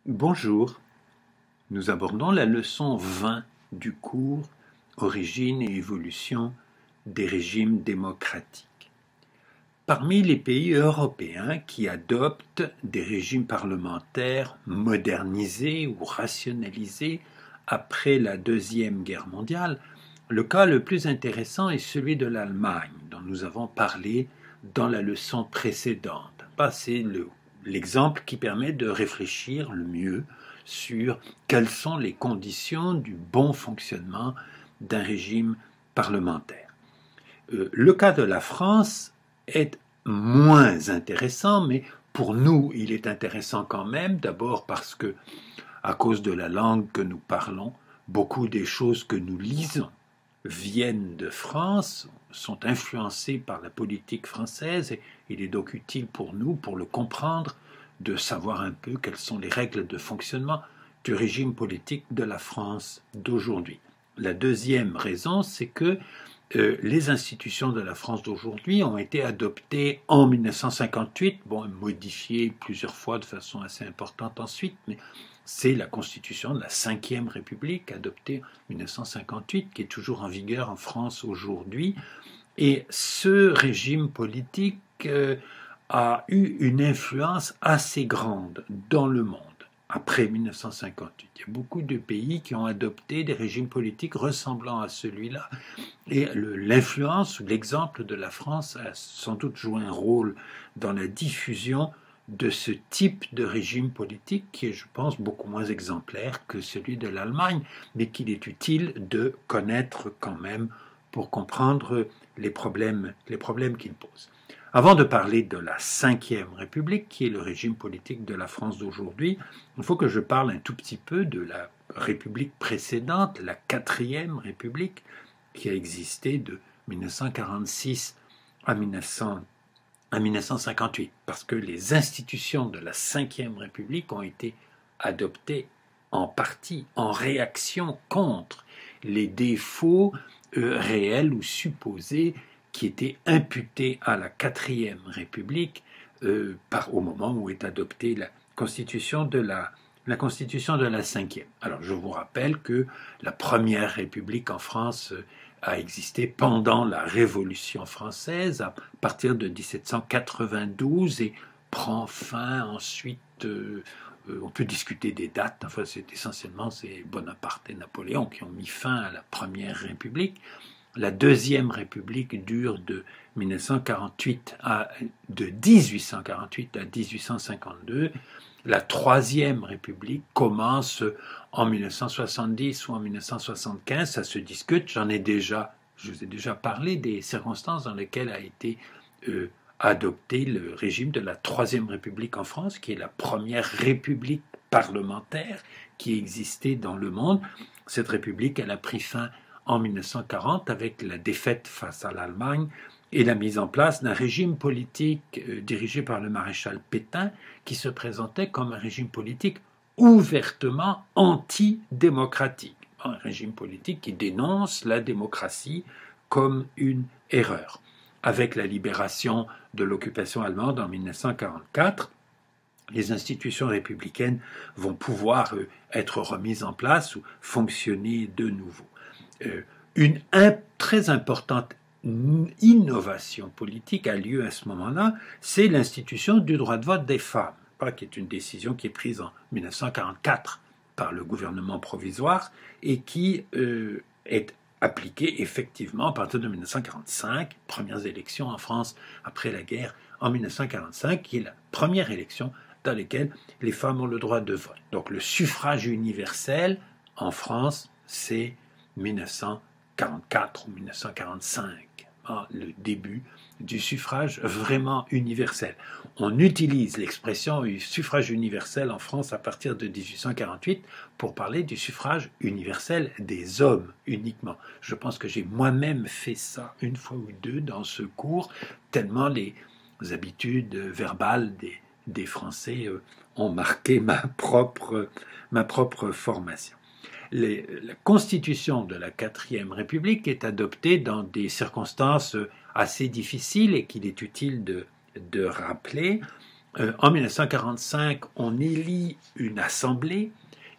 Bonjour, nous abordons la leçon 20 du cours Origine et évolution des régimes démocratiques. Parmi les pays européens qui adoptent des régimes parlementaires modernisés ou rationalisés après la Deuxième Guerre mondiale, le cas le plus intéressant est celui de l'Allemagne, dont nous avons parlé dans la leçon précédente. C'est l'exemple qui permet de réfléchir le mieux sur quelles sont les conditions du bon fonctionnement d'un régime parlementaire. Le cas de la France est moins intéressant, mais pour nous, il est intéressant quand même, d'abord parce que, à cause de la langue que nous parlons, beaucoup des choses que nous lisons viennent de France, sont influencées par la politique française, et il est donc utile pour nous, pour le comprendre, de savoir un peu quelles sont les règles de fonctionnement du régime politique de la France d'aujourd'hui. La deuxième raison, c'est que les institutions de la France d'aujourd'hui ont été adoptées en 1958, modifiées plusieurs fois de façon assez importante ensuite, mais c'est la constitution de la Ve République adoptée en 1958 qui est toujours en vigueur en France aujourd'hui. Et ce régime politique a eu une influence assez grande dans le monde après 1958. Il y a beaucoup de pays qui ont adopté des régimes politiques ressemblant à celui-là. Et l'influence ou l'exemple de la France a sans doute joué un rôle dans la diffusion de ce type de régime politique qui est, je pense, beaucoup moins exemplaire que celui de l'Allemagne, mais qu'il est utile de connaître quand même pour comprendre les problèmes qu'il pose. Avant de parler de la Ve République, qui est le régime politique de la France d'aujourd'hui, il faut que je parle un tout petit peu de la République précédente, la Quatrième République, qui a existé de 1946 à 1958, parce que les institutions de la Ve République ont été adoptées en partie en réaction contre les défauts réels ou supposés qui étaient imputés à la Quatrième République au moment où est adoptée la Constitution de la Ve. Alors je vous rappelle que la Première République en France a existé pendant la Révolution française à partir de 1792 et prend fin ensuite, on peut discuter des dates, enfin c'est Bonaparte et Napoléon qui ont mis fin à la Première République. La Deuxième République dure de 1848 à 1852. La Troisième République commence en 1970 ou en 1975, ça se discute. Je vous ai déjà parlé des circonstances dans lesquelles a été adopté le régime de la Troisième République en France, qui est la première république parlementaire qui existait dans le monde. Cette république, elle a pris fin en 1940 avec la défaite face à l'Allemagne et la mise en place d'un régime politique dirigé par le maréchal Pétain qui se présentait comme un régime politique ouvertement antidémocratique. Un régime politique qui dénonce la démocratie comme une erreur. Avec la libération de l'occupation allemande en 1944, les institutions républicaines vont pouvoir être remises en place ou fonctionner de nouveau. Une très importante innovation politique a lieu à ce moment-là, c'est l'institution du droit de vote des femmes, qui est une décision qui est prise en 1944 par le gouvernement provisoire et qui est appliquée effectivement à partir de 1945, premières élections en France après la guerre en 1945, qui est la première élection dans laquelle les femmes ont le droit de vote. Donc le suffrage universel en France, c'est 1944 ou 1945, le début du suffrage vraiment universel. On utilise l'expression suffrage universel en France à partir de 1848 pour parler du suffrage universel des hommes uniquement. Je pense que j'ai moi-même fait ça une fois ou deux dans ce cours, tellement les habitudes verbales des Français ont marqué ma propre formation. La constitution de la Quatrième République est adoptée dans des circonstances assez difficiles et qu'il est utile de rappeler. En 1945, on élit une assemblée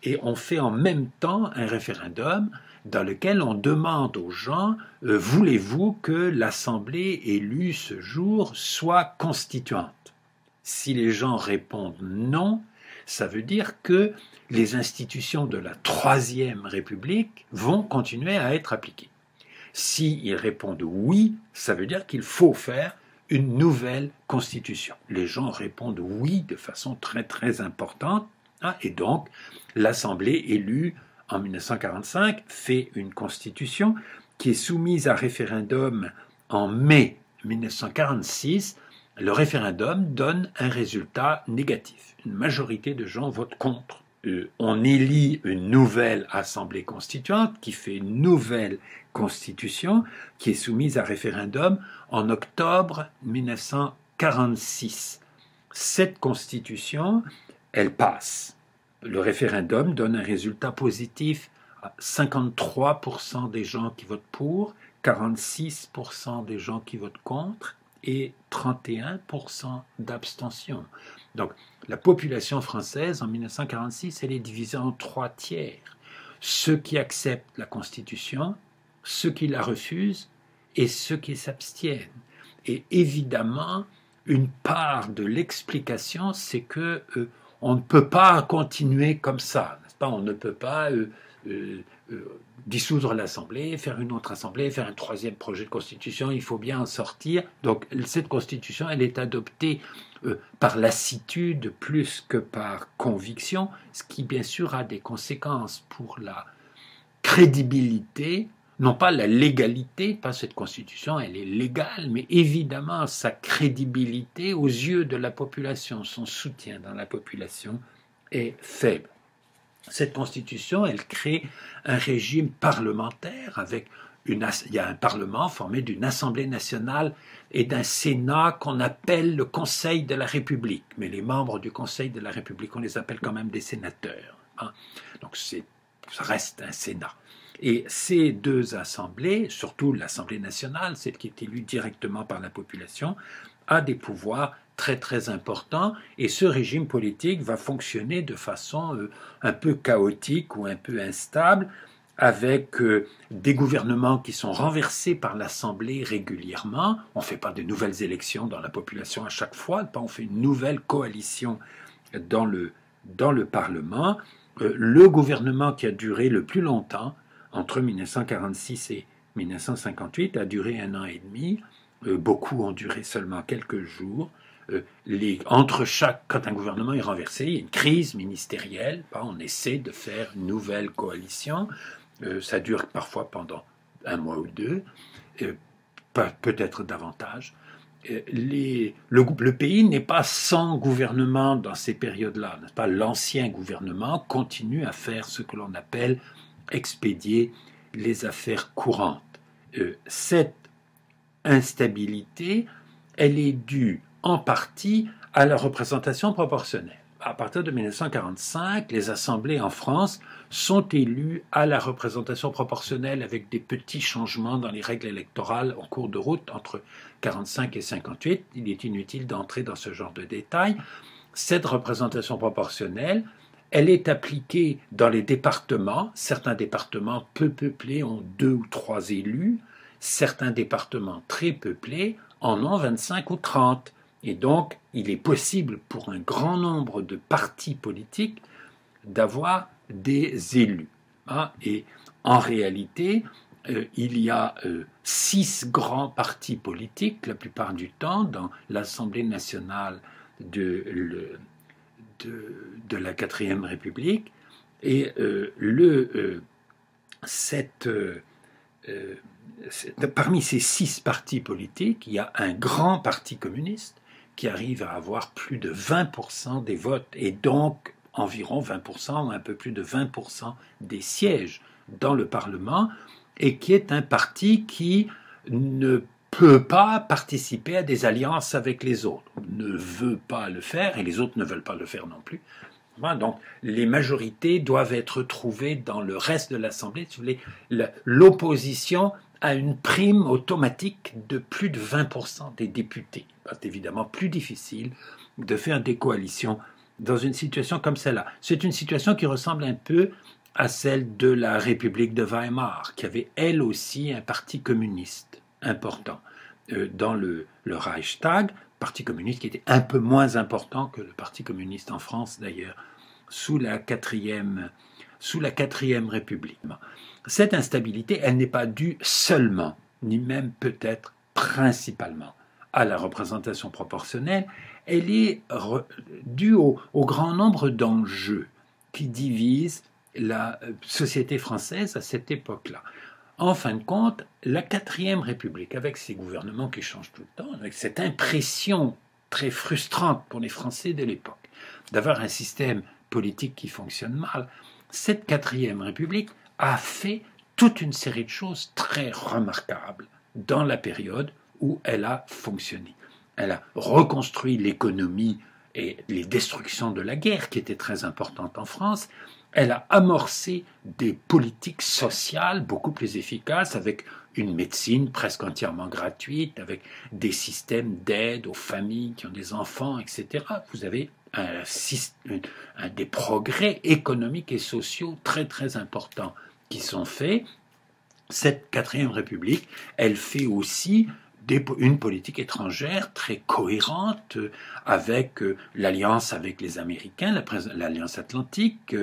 et on fait en même temps un référendum dans lequel on demande aux gens voulez-vous que l'assemblée élue ce jour soit constituante? Si les gens répondent non, ça veut dire que les institutions de la Troisième République vont continuer à être appliquées. S'ils répondent oui, ça veut dire qu'il faut faire une nouvelle constitution. Les gens répondent oui de façon très très importante, hein, et donc l'Assemblée élue en 1945 fait une constitution qui est soumise à référendum en mai 1946. Le référendum donne un résultat négatif. Une majorité de gens votent contre. On élit une nouvelle assemblée constituante qui fait une nouvelle constitution qui est soumise à référendum en octobre 1946. Cette constitution, elle passe. Le référendum donne un résultat positif à 53% des gens qui votent pour, 46% des gens qui votent contre et 31% d'abstention. Donc la population française en 1946, elle est divisée en 3 tiers. Ceux qui acceptent la Constitution, ceux qui la refusent et ceux qui s'abstiennent. Et évidemment, une part de l'explication, c'est que on ne peut pas continuer comme ça, n'est-ce pas? On ne peut pas dissoudre l'Assemblée, faire une autre Assemblée, faire un troisième projet de constitution, il faut bien en sortir. Donc cette constitution, elle est adoptée par lassitude plus que par conviction, ce qui bien sûr a des conséquences pour la crédibilité, non pas la légalité, pas cette constitution, elle est légale, mais évidemment sa crédibilité aux yeux de la population, son soutien dans la population est faible. Cette constitution, elle crée un régime parlementaire avec il y a un parlement formé d'une Assemblée nationale et d'un Sénat qu'on appelle le Conseil de la République. Mais les membres du Conseil de la République, on les appelle quand même des sénateurs, hein. Donc ça reste un Sénat. Et ces deux assemblées, surtout l'Assemblée nationale, celle qui est élue directement par la population, a des pouvoirs très très importants, et ce régime politique va fonctionner de façon un peu chaotique ou un peu instable, avec des gouvernements qui sont renversés par l'Assemblée régulièrement. On ne fait pas de nouvelles élections dans la population à chaque fois, on fait une nouvelle coalition dans le Parlement. Le gouvernement qui a duré le plus longtemps, entre 1946 et 1958, a duré 1 an et demi. Beaucoup ont duré seulement quelques jours. Quand un gouvernement est renversé, il y a une crise ministérielle, on essaie de faire une nouvelle coalition. Ça dure parfois pendant 1 mois ou 2, peut-être davantage. Le pays n'est pas sans gouvernement dans ces périodes-là, n'est-ce pas? L'ancien gouvernement continue à faire ce que l'on appelle expédier les affaires courantes. Cette instabilité, elle est due en partie à la représentation proportionnelle. À partir de 1945, les assemblées en France sont élues à la représentation proportionnelle avec des petits changements dans les règles électorales en cours de route entre 1945 et 1958. Il est inutile d'entrer dans ce genre de détails. Cette représentation proportionnelle, elle est appliquée dans les départements. Certains départements peu peuplés ont 2 ou 3 élus. Certains départements très peuplés en ont 25 ou 30. Et donc, il est possible pour un grand nombre de partis politiques d'avoir des élus. Et en réalité, il y a 6 grands partis politiques, la plupart du temps, dans l'Assemblée nationale de la 4e République. Et parmi ces 6 partis politiques, il y a un grand parti communiste qui arrive à avoir plus de 20% des votes, et donc environ 20% ou un peu plus de 20% des sièges dans le Parlement, et qui est un parti qui ne peut pas participer à des alliances avec les autres, ne veut pas le faire, et les autres ne veulent pas le faire non plus. Donc les majorités doivent être trouvées dans le reste de l'Assemblée. Si vous voulez, l'opposition a une prime automatique de plus de 20% des députés. C'est évidemment plus difficile de faire des coalitions dans une situation comme celle-là. C'est une situation qui ressemble un peu à celle de la République de Weimar, qui avait elle aussi un parti communiste important. Dans le Reichstag, parti communiste qui était un peu moins important que le parti communiste en France d'ailleurs, sous la quatrième République. Cette instabilité, elle n'est pas due seulement, ni même peut-être principalement, à la représentation proportionnelle, elle est due au grand nombre d'enjeux qui divisent la société française à cette époque-là. En fin de compte, la quatrième République, avec ses gouvernements qui changent tout le temps, avec cette impression très frustrante pour les Français de l'époque, d'avoir un système politique qui fonctionne mal, cette quatrième République a fait toute une série de choses très remarquables dans la période où elle a fonctionné. Elle a reconstruit l'économie et les destructions de la guerre qui étaient très importantes en France. Elle a amorcé des politiques sociales beaucoup plus efficaces avec une médecine presque entièrement gratuite, avec des systèmes d'aide aux familles qui ont des enfants, etc. Vous avez des progrès économiques et sociaux très très importants qui sont faits. Cette quatrième République, elle fait aussi une politique étrangère très cohérente avec l'alliance avec les Américains, l'alliance atlantique,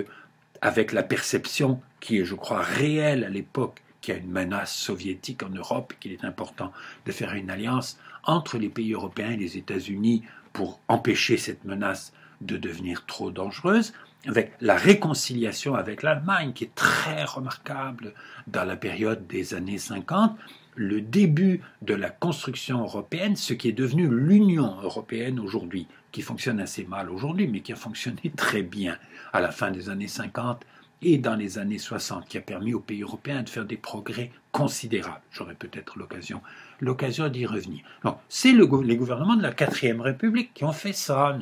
avec la perception qui est, je crois, réelle à l'époque, qu'il y a une menace soviétique en Europe et qu'il est important de faire une alliance entre les pays européens et les États-Unis pour empêcher cette menace de devenir trop dangereuse, avec la réconciliation avec l'Allemagne qui est très remarquable dans la période des années 50, le début de la construction européenne, ce qui est devenu l'Union européenne aujourd'hui, qui fonctionne assez mal aujourd'hui, mais qui a fonctionné très bien à la fin des années 50 et dans les années 60, qui a permis aux pays européens de faire des progrès considérables. J'aurai peut-être l'occasion d'y revenir. Donc, c'est les gouvernements de la quatrième République qui ont fait ça.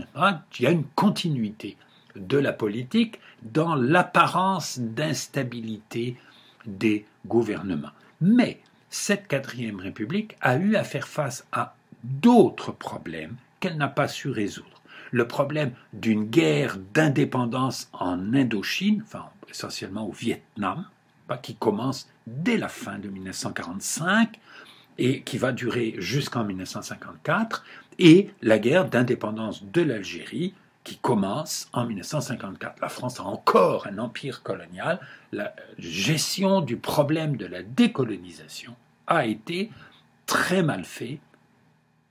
Il y a une continuité de la politique dans l'apparence d'instabilité des gouvernements. Mais cette quatrième République a eu à faire face à d'autres problèmes qu'elle n'a pas su résoudre. Le problème d'une guerre d'indépendance en Indochine, enfin essentiellement au Vietnam, qui commence dès la fin de 1945 et qui va durer jusqu'en 1954, et la guerre d'indépendance de l'Algérie qui commence en 1954. La France a encore un empire colonial. La gestion du problème de la décolonisation a été très mal faite,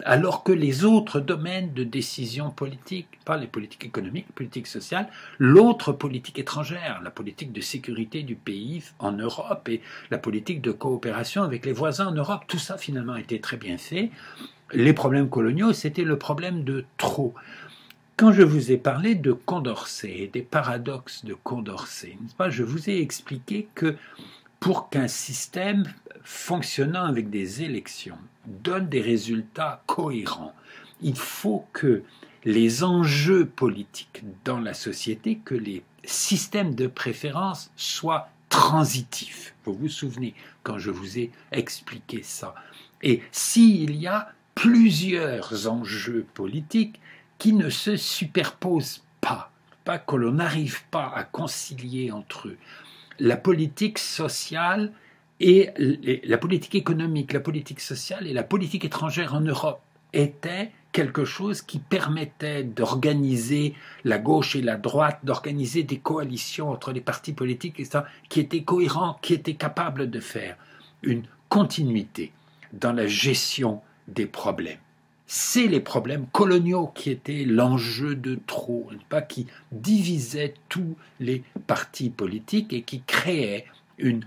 alors que les autres domaines de décision politique, pas les politiques économiques, les politiques sociales, l'autre politique étrangère, la politique de sécurité du pays en Europe et la politique de coopération avec les voisins en Europe, tout ça finalement a été très bien fait. Les problèmes coloniaux, c'était le problème de trop. Quand je vous ai parlé de Condorcet, des paradoxes de Condorcet, n'est-ce pas, je vous ai expliqué que pour qu'un système fonctionnant avec des élections donne des résultats cohérents, il faut que les enjeux politiques dans la société, que les systèmes de préférence soient transitifs. Vous vous souvenez quand je vous ai expliqué ça. Et s'il y a plusieurs enjeux politiques qui ne se superposent pas que l'on n'arrive pas à concilier entre eux, la politique sociale et la politique économique, la politique sociale et la politique étrangère en Europe étaient quelque chose qui permettait d'organiser la gauche et la droite, d'organiser des coalitions entre les partis politiques, etc., qui étaient cohérents, qui étaient capables de faire une continuité dans la gestion des problèmes. C'est les problèmes coloniaux qui étaient l'enjeu de trop, qui divisaient tous les partis politiques et qui créaient une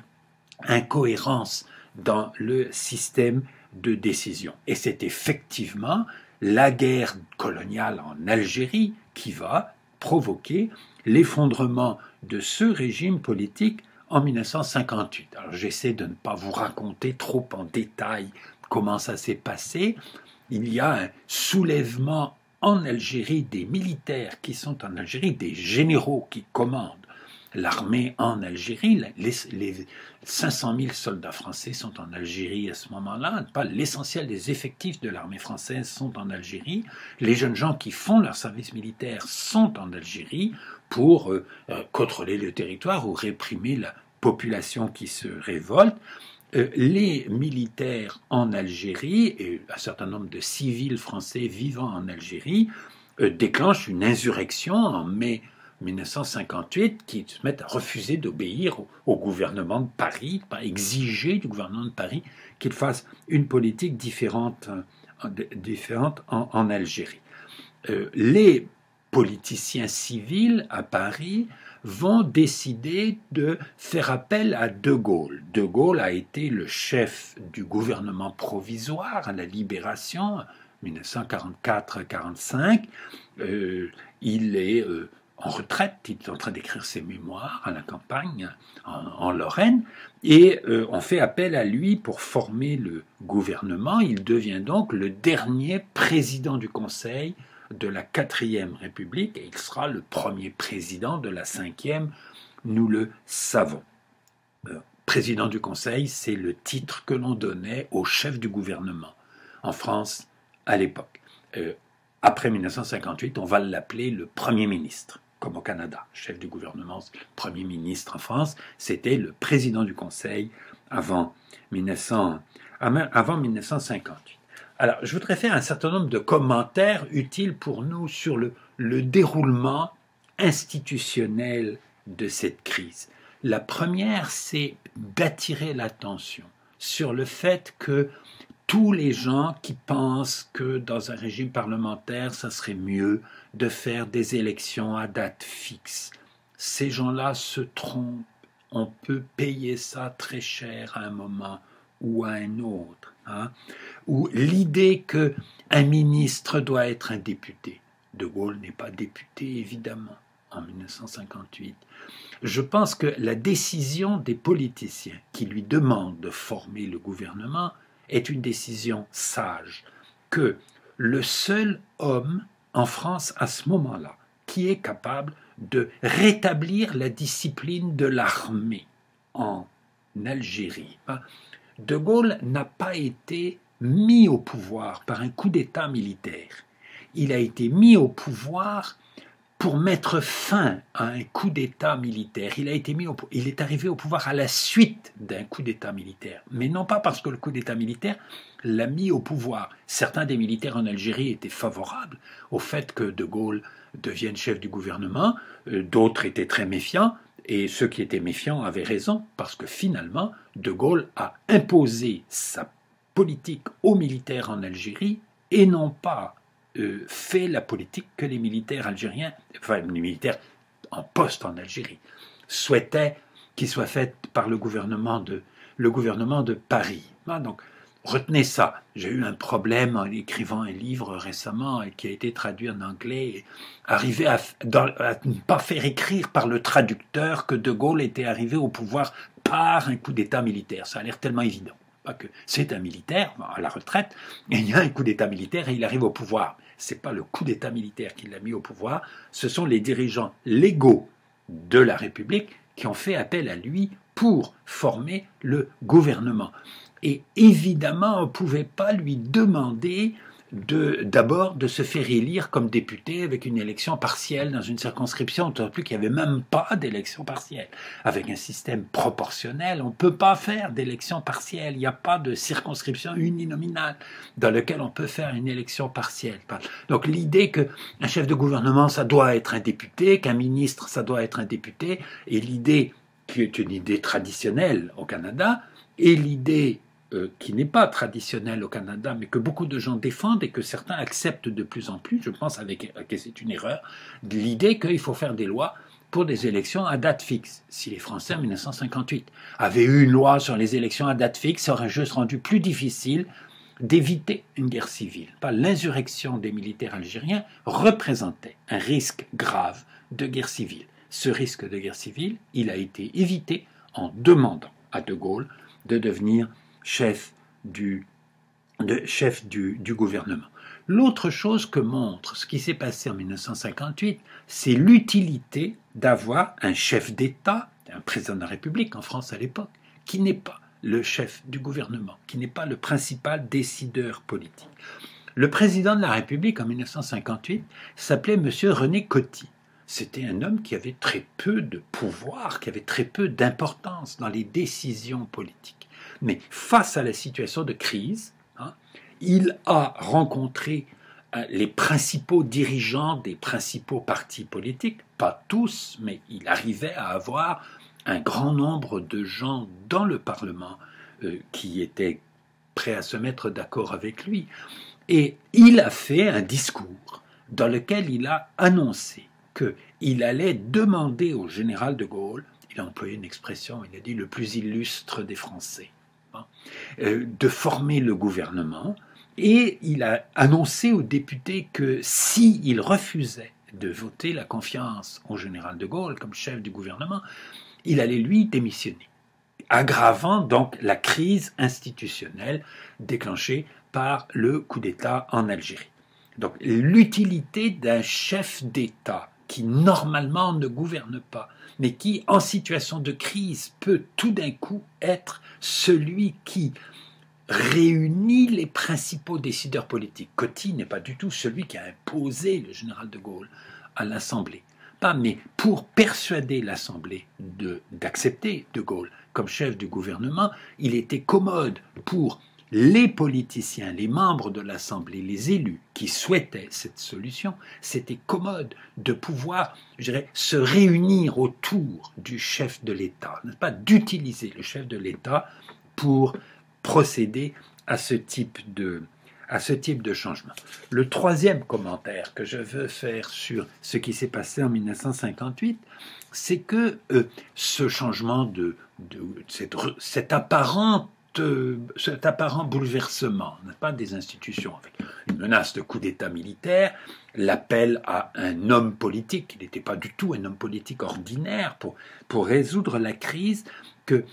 incohérence dans le système de décision. Et c'est effectivement la guerre coloniale en Algérie qui va provoquer l'effondrement de ce régime politique en 1958. Alors j'essaie de ne pas vous raconter trop en détail comment ça s'est passé. Il y a un soulèvement en Algérie des militaires qui sont en Algérie, des généraux qui commandent l'armée en Algérie. Les 500 000 soldats français sont en Algérie à ce moment-là. Pas l'essentiel des effectifs de l'armée française sont en Algérie. Les jeunes gens qui font leur service militaire sont en Algérie pour contrôler le territoire ou réprimer la population qui se révolte. Les militaires en Algérie et un certain nombre de civils français vivant en Algérie déclenchent une insurrection en mai 1958 qui se mettent à refuser d'obéir au gouvernement de Paris, à exiger du gouvernement de Paris qu'il fasse une politique différente en Algérie. Les politiciens civils à Paris vont décider de faire appel à De Gaulle. De Gaulle a été le chef du gouvernement provisoire à la Libération, 1944-45. Il est en retraite, il est en train d'écrire ses mémoires à la campagne en Lorraine, et on fait appel à lui pour former le gouvernement. Il devient donc le dernier président du Conseil de la 4e République, et il sera le premier président de la 5e, nous le savons. Président du Conseil, c'est le titre que l'on donnait au chef du gouvernement en France à l'époque. Après 1958, on va l'appeler le Premier ministre, comme au Canada. Chef du gouvernement, Premier ministre en France, c'était le président du Conseil avant 1958. Alors, je voudrais faire un certain nombre de commentaires utiles pour nous sur le déroulement institutionnel de cette crise. La première, c'est d'attirer l'attention sur le fait que tous les gens qui pensent que dans un régime parlementaire, ça serait mieux de faire des élections à date fixe, ces gens-là se trompent. On peut payer ça très cher à un moment ou à un autre. Ou l'idée qu'un ministre doit être un député. De Gaulle n'est pas député, évidemment, en 1958. Je pense que la décision des politiciens qui lui demandent de former le gouvernement est une décision sage, que le seul homme en France à ce moment-là qui est capable de rétablir la discipline de l'armée en Algérie. De Gaulle n'a pas été mis au pouvoir par un coup d'État militaire. Il a été mis au pouvoir pour mettre fin à un coup d'État militaire. Il est arrivé au pouvoir à la suite d'un coup d'État militaire, mais non pas parce que le coup d'État militaire l'a mis au pouvoir. Certains des militaires en Algérie étaient favorables au fait que De Gaulle devienne chef du gouvernement, d'autres étaient très méfiants, et ceux qui étaient méfiants avaient raison, parce que finalement, De Gaulle a imposé sa politique aux militaires en Algérie et non pas fait la politique que les militaires algériens, enfin les militaires en poste en Algérie, souhaitaient qu'il soit faite par le gouvernement de Paris. Donc, retenez ça. J'ai eu un problème en écrivant un livre récemment et qui a été traduit en anglais. Et arriver à ne pas faire écrire par le traducteur que De Gaulle était arrivé au pouvoir par un coup d'État militaire. Ça a l'air tellement évident. Que c'est un militaire à la retraite, et il y a un coup d'État militaire et il arrive au pouvoir. Ce n'est pas le coup d'État militaire qui l'a mis au pouvoir, ce sont les dirigeants légaux de la République qui ont fait appel à lui pour former le gouvernement. Et évidemment, on ne pouvait pas lui demander d'abord de se faire élire comme député avec une élection partielle dans une circonscription, d'autant plus qu'il n'y avait même pas d'élection partielle. Avec un système proportionnel, on ne peut pas faire d'élection partielle. Il n'y a pas de circonscription uninominale dans laquelle on peut faire une élection partielle. Donc l'idée qu'un chef de gouvernement, ça doit être un député, qu'un ministre, ça doit être un député, et l'idée qui est une idée traditionnelle au Canada, et l'idée qui n'est pas traditionnel au Canada, mais que beaucoup de gens défendent et que certains acceptent de plus en plus, je pense que c'est une erreur, l'idée qu'il faut faire des lois pour des élections à date fixe. Si les Français en 1958 avaient eu une loi sur les élections à date fixe, ça aurait juste rendu plus difficile d'éviter une guerre civile. L'insurrection des militaires algériens représentait un risque grave de guerre civile. Ce risque de guerre civile, il a été évité en demandant à De Gaulle de devenir chef du gouvernement. L'autre chose que montre ce qui s'est passé en 1958, c'est l'utilité d'avoir un chef d'État, un président de la République en France à l'époque, qui n'est pas le chef du gouvernement, qui n'est pas le principal décideur politique. Le président de la République en 1958 s'appelait M. René Coty. C'était un homme qui avait très peu de pouvoir, qui avait très peu d'importance dans les décisions politiques. Mais face à la situation de crise, il a rencontré les principaux dirigeants des principaux partis politiques, pas tous, mais il arrivait à avoir un grand nombre de gens dans le Parlement qui étaient prêts à se mettre d'accord avec lui. Et il a fait un discours dans lequel il a annoncé qu'il allait demander au général de Gaulle, il a employé une expression, il a dit le plus illustre des Français, de former le gouvernement, et il a annoncé aux députés que s'il refusait de voter la confiance au général de Gaulle comme chef du gouvernement, il allait lui démissionner, aggravant donc la crise institutionnelle déclenchée par le coup d'État en Algérie. Donc l'utilité d'un chef d'État qui normalement ne gouverne pas, mais qui en situation de crise peut tout d'un coup être celui qui réunit les principaux décideurs politiques. Coty n'est pas du tout celui qui a imposé le général de Gaulle à l'Assemblée. Mais pour persuader l'Assemblée d'accepter de Gaulle comme chef du gouvernement, il était commode pour les politiciens, les membres de l'Assemblée, les élus qui souhaitaient cette solution, c'était commode de pouvoir, se réunir autour du chef de l'État, n'est-ce pas, d'utiliser le chef de l'État pour procéder à ce type de changement. Le troisième commentaire que je veux faire sur ce qui s'est passé en 1958, c'est que ce changement cet apparent bouleversement, n'est-ce pas, des institutions, avec une menace de coup d'État militaire, l'appel à un homme politique, qui n'était pas du tout un homme politique ordinaire, pour résoudre la crise, que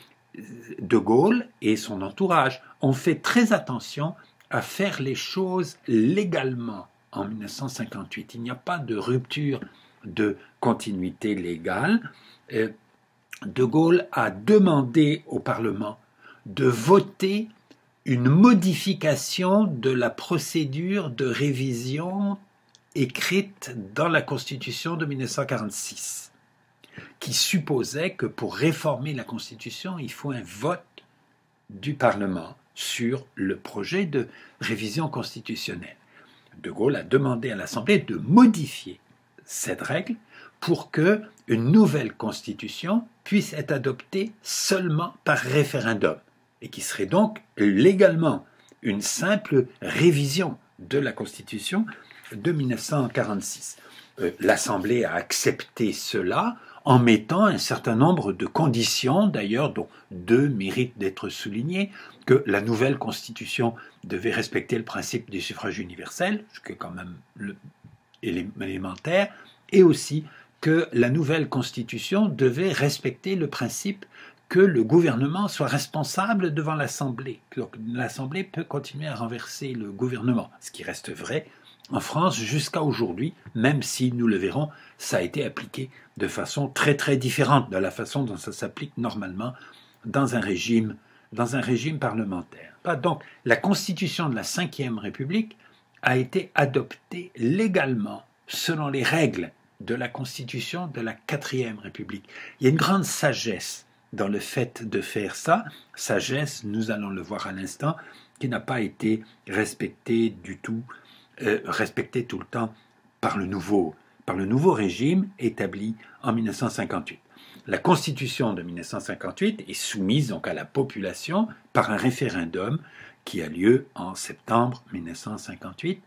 de Gaulle et son entourage ont fait très attention à faire les choses légalement en 1958. Il n'y a pas de rupture de continuité légale. De Gaulle a demandé au Parlement de voter une modification de la procédure de révision écrite dans la Constitution de 1946, qui supposait que pour réformer la Constitution, il faut un vote du Parlement sur le projet de révision constitutionnelle. De Gaulle a demandé à l'Assemblée de modifier cette règle pour que une nouvelle constitution puisse être adoptée seulement par référendum et qui serait donc légalement une simple révision de la Constitution de 1946. L'Assemblée a accepté cela en mettant un certain nombre de conditions, d'ailleurs, dont deux méritent d'être soulignées, que la nouvelle Constitution devait respecter le principe du suffrage universel, ce qui est quand même élémentaire, et aussi que la nouvelle Constitution devait respecter le principe que le gouvernement soit responsable devant l'Assemblée. Donc l'Assemblée peut continuer à renverser le gouvernement, ce qui reste vrai en France jusqu'à aujourd'hui, même si, nous le verrons, ça a été appliqué de façon très très différente de la façon dont ça s'applique normalement dans un régime parlementaire. Donc la Constitution de la Ve République a été adoptée légalement selon les règles de la Constitution de la Quatrième République. Il y a une grande sagesse dans le fait de faire ça, sagesse, nous allons le voir à l'instant, qui n'a pas été respectée du tout, respectée tout le temps par le nouveau régime établi en 1958. La Constitution de 1958 est soumise donc à la population par un référendum qui a lieu en septembre 1958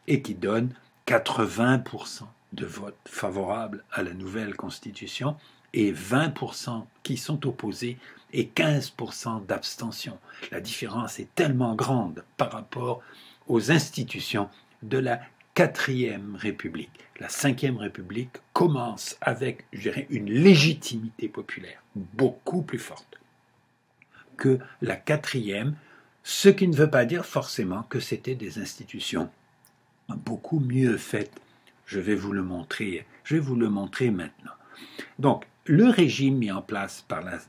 et qui donne 80% de votes favorables à la nouvelle Constitution et 20% qui sont opposés et 15% d'abstention. La différence est tellement grande par rapport aux institutions de la Quatrième République. La Cinquième République commence avec, je dirais, une légitimité populaire beaucoup plus forte que la Quatrième, ce qui ne veut pas dire forcément que c'était des institutions beaucoup mieux faite. Je vais vous le montrer maintenant. Donc, le régime mis en place par la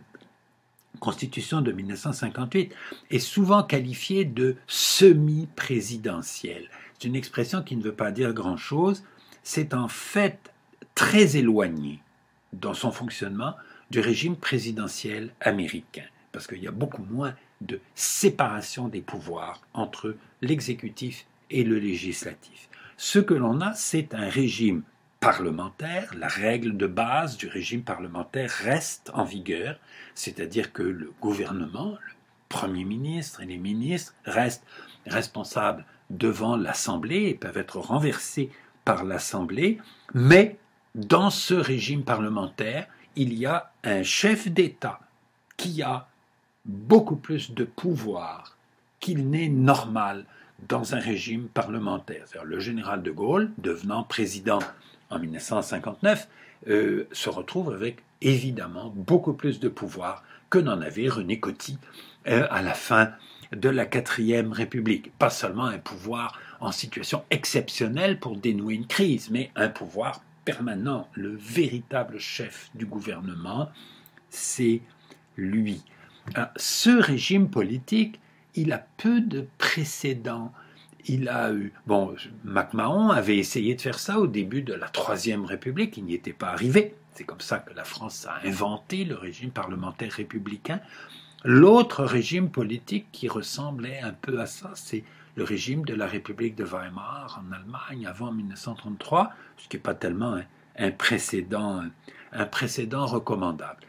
Constitution de 1958 est souvent qualifié de semi-présidentiel. C'est une expression qui ne veut pas dire grand-chose. C'est en fait très éloigné dans son fonctionnement du régime présidentiel américain, parce qu'il y a beaucoup moins de séparation des pouvoirs entre l'exécutif et le législatif. Ce que l'on a, c'est un régime parlementaire. La règle de base du régime parlementaire reste en vigueur, c'est-à-dire que le gouvernement, le Premier ministre et les ministres restent responsables devant l'Assemblée et peuvent être renversés par l'Assemblée, mais dans ce régime parlementaire, il y a un chef d'État qui a beaucoup plus de pouvoir qu'il n'est normal dans un régime parlementaire. C'est-à-dire le général de Gaulle, devenant président en 1959, se retrouve avec évidemment beaucoup plus de pouvoir que n'en avait René Coty à la fin de la 4e République. Pas seulement un pouvoir en situation exceptionnelle pour dénouer une crise, mais un pouvoir permanent. Le véritable chef du gouvernement, c'est lui. Ce régime politique, il a peu de précédents. Il a eu, MacMahon avait essayé de faire ça au début de la 3e République, il n'y était pas arrivé. C'est comme ça que la France a inventé le régime parlementaire républicain. L'autre régime politique qui ressemblait un peu à ça, c'est le régime de la République de Weimar en Allemagne avant 1933, ce qui n'est pas tellement un précédent recommandable.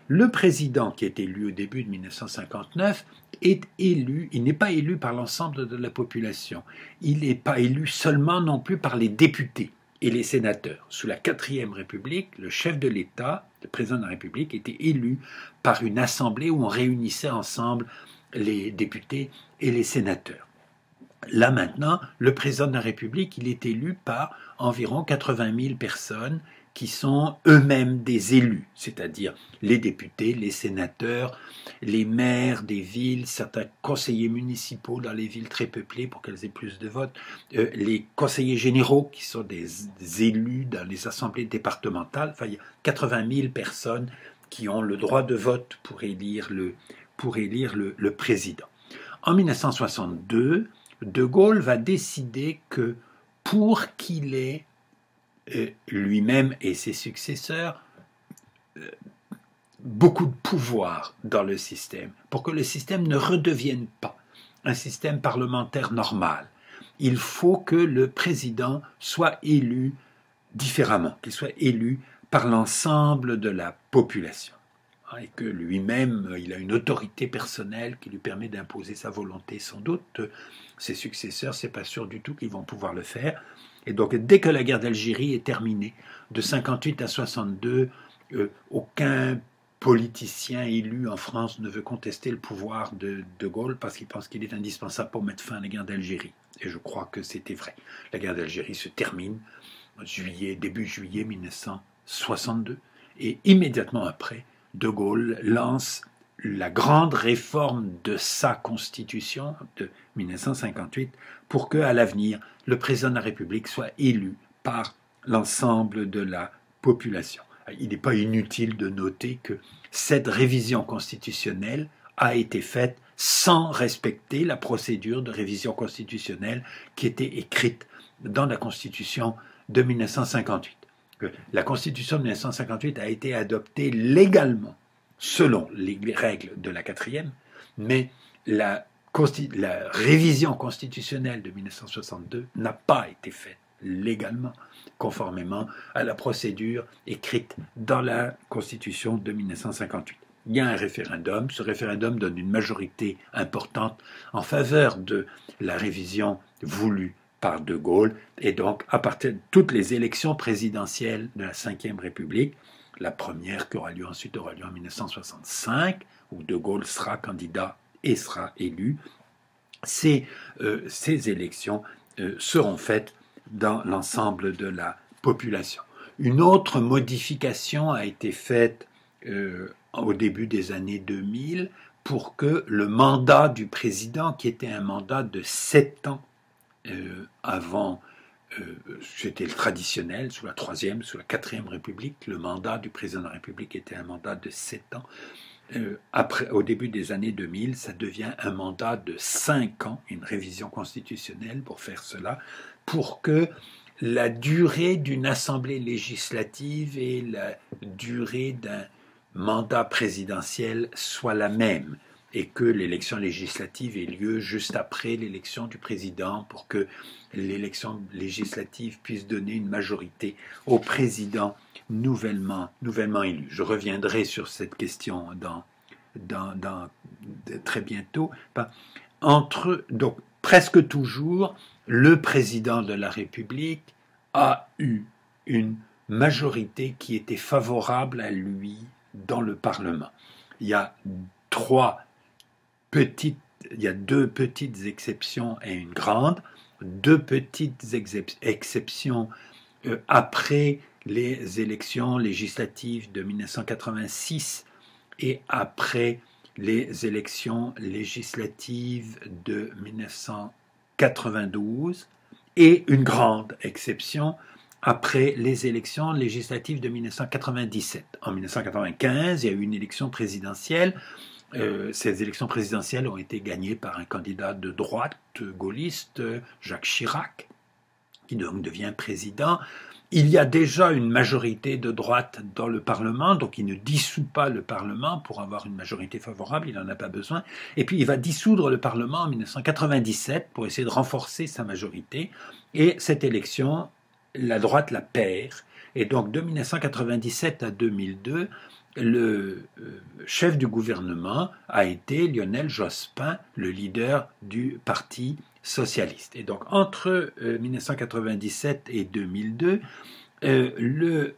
Le président qui est élu au début de 1959 est élu, il n'est pas élu par l'ensemble de la population, il n'est pas élu seulement non plus par les députés et les sénateurs. Sous la 4e République, le chef de l'État, le président de la République, était élu par une assemblée où on réunissait ensemble les députés et les sénateurs. Là maintenant, le président de la République, il est élu par environ 80 000 personnes qui sont eux-mêmes des élus, c'est-à-dire les députés, les sénateurs, les maires des villes, certains conseillers municipaux dans les villes très peuplées pour qu'elles aient plus de votes, les conseillers généraux qui sont des élus dans les assemblées départementales. Enfin, il y a 80 000 personnes qui ont le droit de vote pour élire le président. En 1962, De Gaulle va décider que pour qu'il ait lui-même et ses successeurs beaucoup de pouvoir dans le système, pour que le système ne redevienne pas un système parlementaire normal, il faut que le président soit élu différemment, qu'il soit élu par l'ensemble de la population. Et que lui-même, il a une autorité personnelle qui lui permet d'imposer sa volonté. Sans doute, ses successeurs, c'est pas sûr du tout qu'ils vont pouvoir le faire. Et donc, dès que la guerre d'Algérie est terminée, de 58 à 62, aucun politicien élu en France ne veut contester le pouvoir de Gaulle parce qu'il pense qu'il est indispensable pour mettre fin à la guerre d'Algérie. Et je crois que c'était vrai. La guerre d'Algérie se termine début juillet 1962, et immédiatement après, De Gaulle lance la grande réforme de sa constitution de 1958 pour que, à l'avenir, le président de la République soit élu par l'ensemble de la population. Il n'est pas inutile de noter que cette révision constitutionnelle a été faite sans respecter la procédure de révision constitutionnelle qui était écrite dans la Constitution de 1958. La Constitution de 1958 a été adoptée légalement, selon les règles de la 4e, mais la révision constitutionnelle de 1962 n'a pas été faite légalement, conformément à la procédure écrite dans la Constitution de 1958. Il y a un référendum, ce référendum donne une majorité importante en faveur de la révision voulue par De Gaulle, et donc à partir de toutes les élections présidentielles de la Ve République, la première qui aura lieu ensuite aura lieu en 1965, où De Gaulle sera candidat et sera élu, ces élections seront faites dans l'ensemble de la population. Une autre modification a été faite au début des années 2000 pour que le mandat du président, qui était un mandat de 7 ans avant c'était le traditionnel, sous la Troisième, sous la Quatrième République, le mandat du président de la République était un mandat de 7 ans. Après, au début des années 2000, ça devient un mandat de 5 ans, une révision constitutionnelle pour faire cela, pour que la durée d'une assemblée législative et la durée d'un mandat présidentiel soit la même, et que l'élection législative ait lieu juste après l'élection du président pour que l'élection législative puisse donner une majorité au président nouvellement élu. Je reviendrai sur cette question très bientôt. Donc, presque toujours, le président de la République a eu une majorité qui était favorable à lui dans le Parlement. Il y a deux petites exceptions et une grande. Deux petites exceptions après les élections législatives de 1986 et après les élections législatives de 1992, et une grande exception après les élections législatives de 1997. En 1995, il y a eu une élection présidentielle. Ces élections présidentielles ont été gagnées par un candidat de droite gaulliste, Jacques Chirac, qui donc devient président. Il y a déjà une majorité de droite dans le Parlement, donc il ne dissout pas le Parlement pour avoir une majorité favorable, il n'en a pas besoin. Et puis il va dissoudre le Parlement en 1997 pour essayer de renforcer sa majorité. Et cette élection, la droite la perd. Et donc de 1997 à 2002, le chef du gouvernement a été Lionel Jospin, le leader du Parti socialiste. Et donc, entre 1997 et 2002, le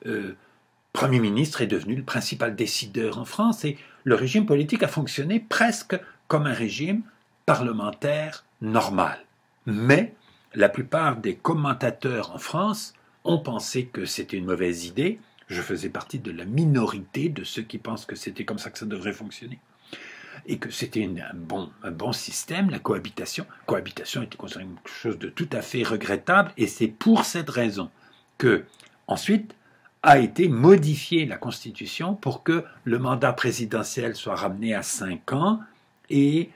Premier ministre est devenu le principal décideur en France et le régime politique a fonctionné presque comme un régime parlementaire normal. Mais la plupart des commentateurs en France ont pensé que c'était une mauvaise idée. Je faisais partie de la minorité de ceux qui pensent que c'était comme ça que ça devrait fonctionner. Et que c'était un bon système, la cohabitation. La cohabitation était considérée comme quelque chose de tout à fait regrettable, et c'est pour cette raison que, ensuite, a été modifiée la Constitution pour que le mandat présidentiel soit ramené à 5 ans et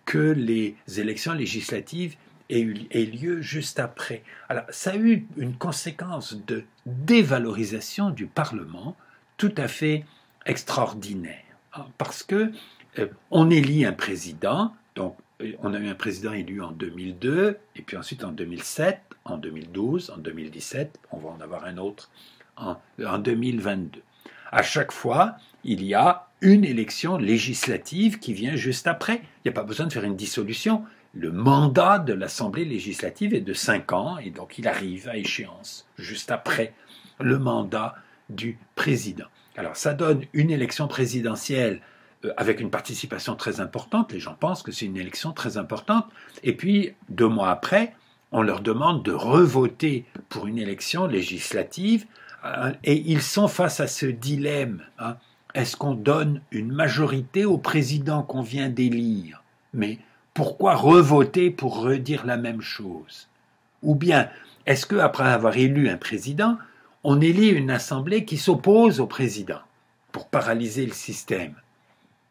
que les élections législatives aient lieu juste après. Alors, ça a eu une conséquence de dévalorisation du Parlement tout à fait extraordinaire, parce que on élit un président, donc on a eu un président élu en 2002, et puis ensuite en 2007, en 2012, en 2017, on va en avoir un autre en 2022. À chaque fois, il y a une élection législative qui vient juste après. Il n'y a pas besoin de faire une dissolution. Le mandat de l'Assemblée législative est de 5 ans, et donc il arrive à échéance juste après le mandat du président. Alors ça donne une élection présidentielle avec une participation très importante. Les gens pensent que c'est une élection très importante. Et puis, 2 mois après, on leur demande de revoter pour une élection législative. Et ils sont face à ce dilemme. Est-ce qu'on donne une majorité au président qu'on vient d'élire? Mais pourquoi revoter pour redire la même chose? Ou bien, est-ce qu'après avoir élu un président, on élit une assemblée qui s'oppose au président pour paralyser le système?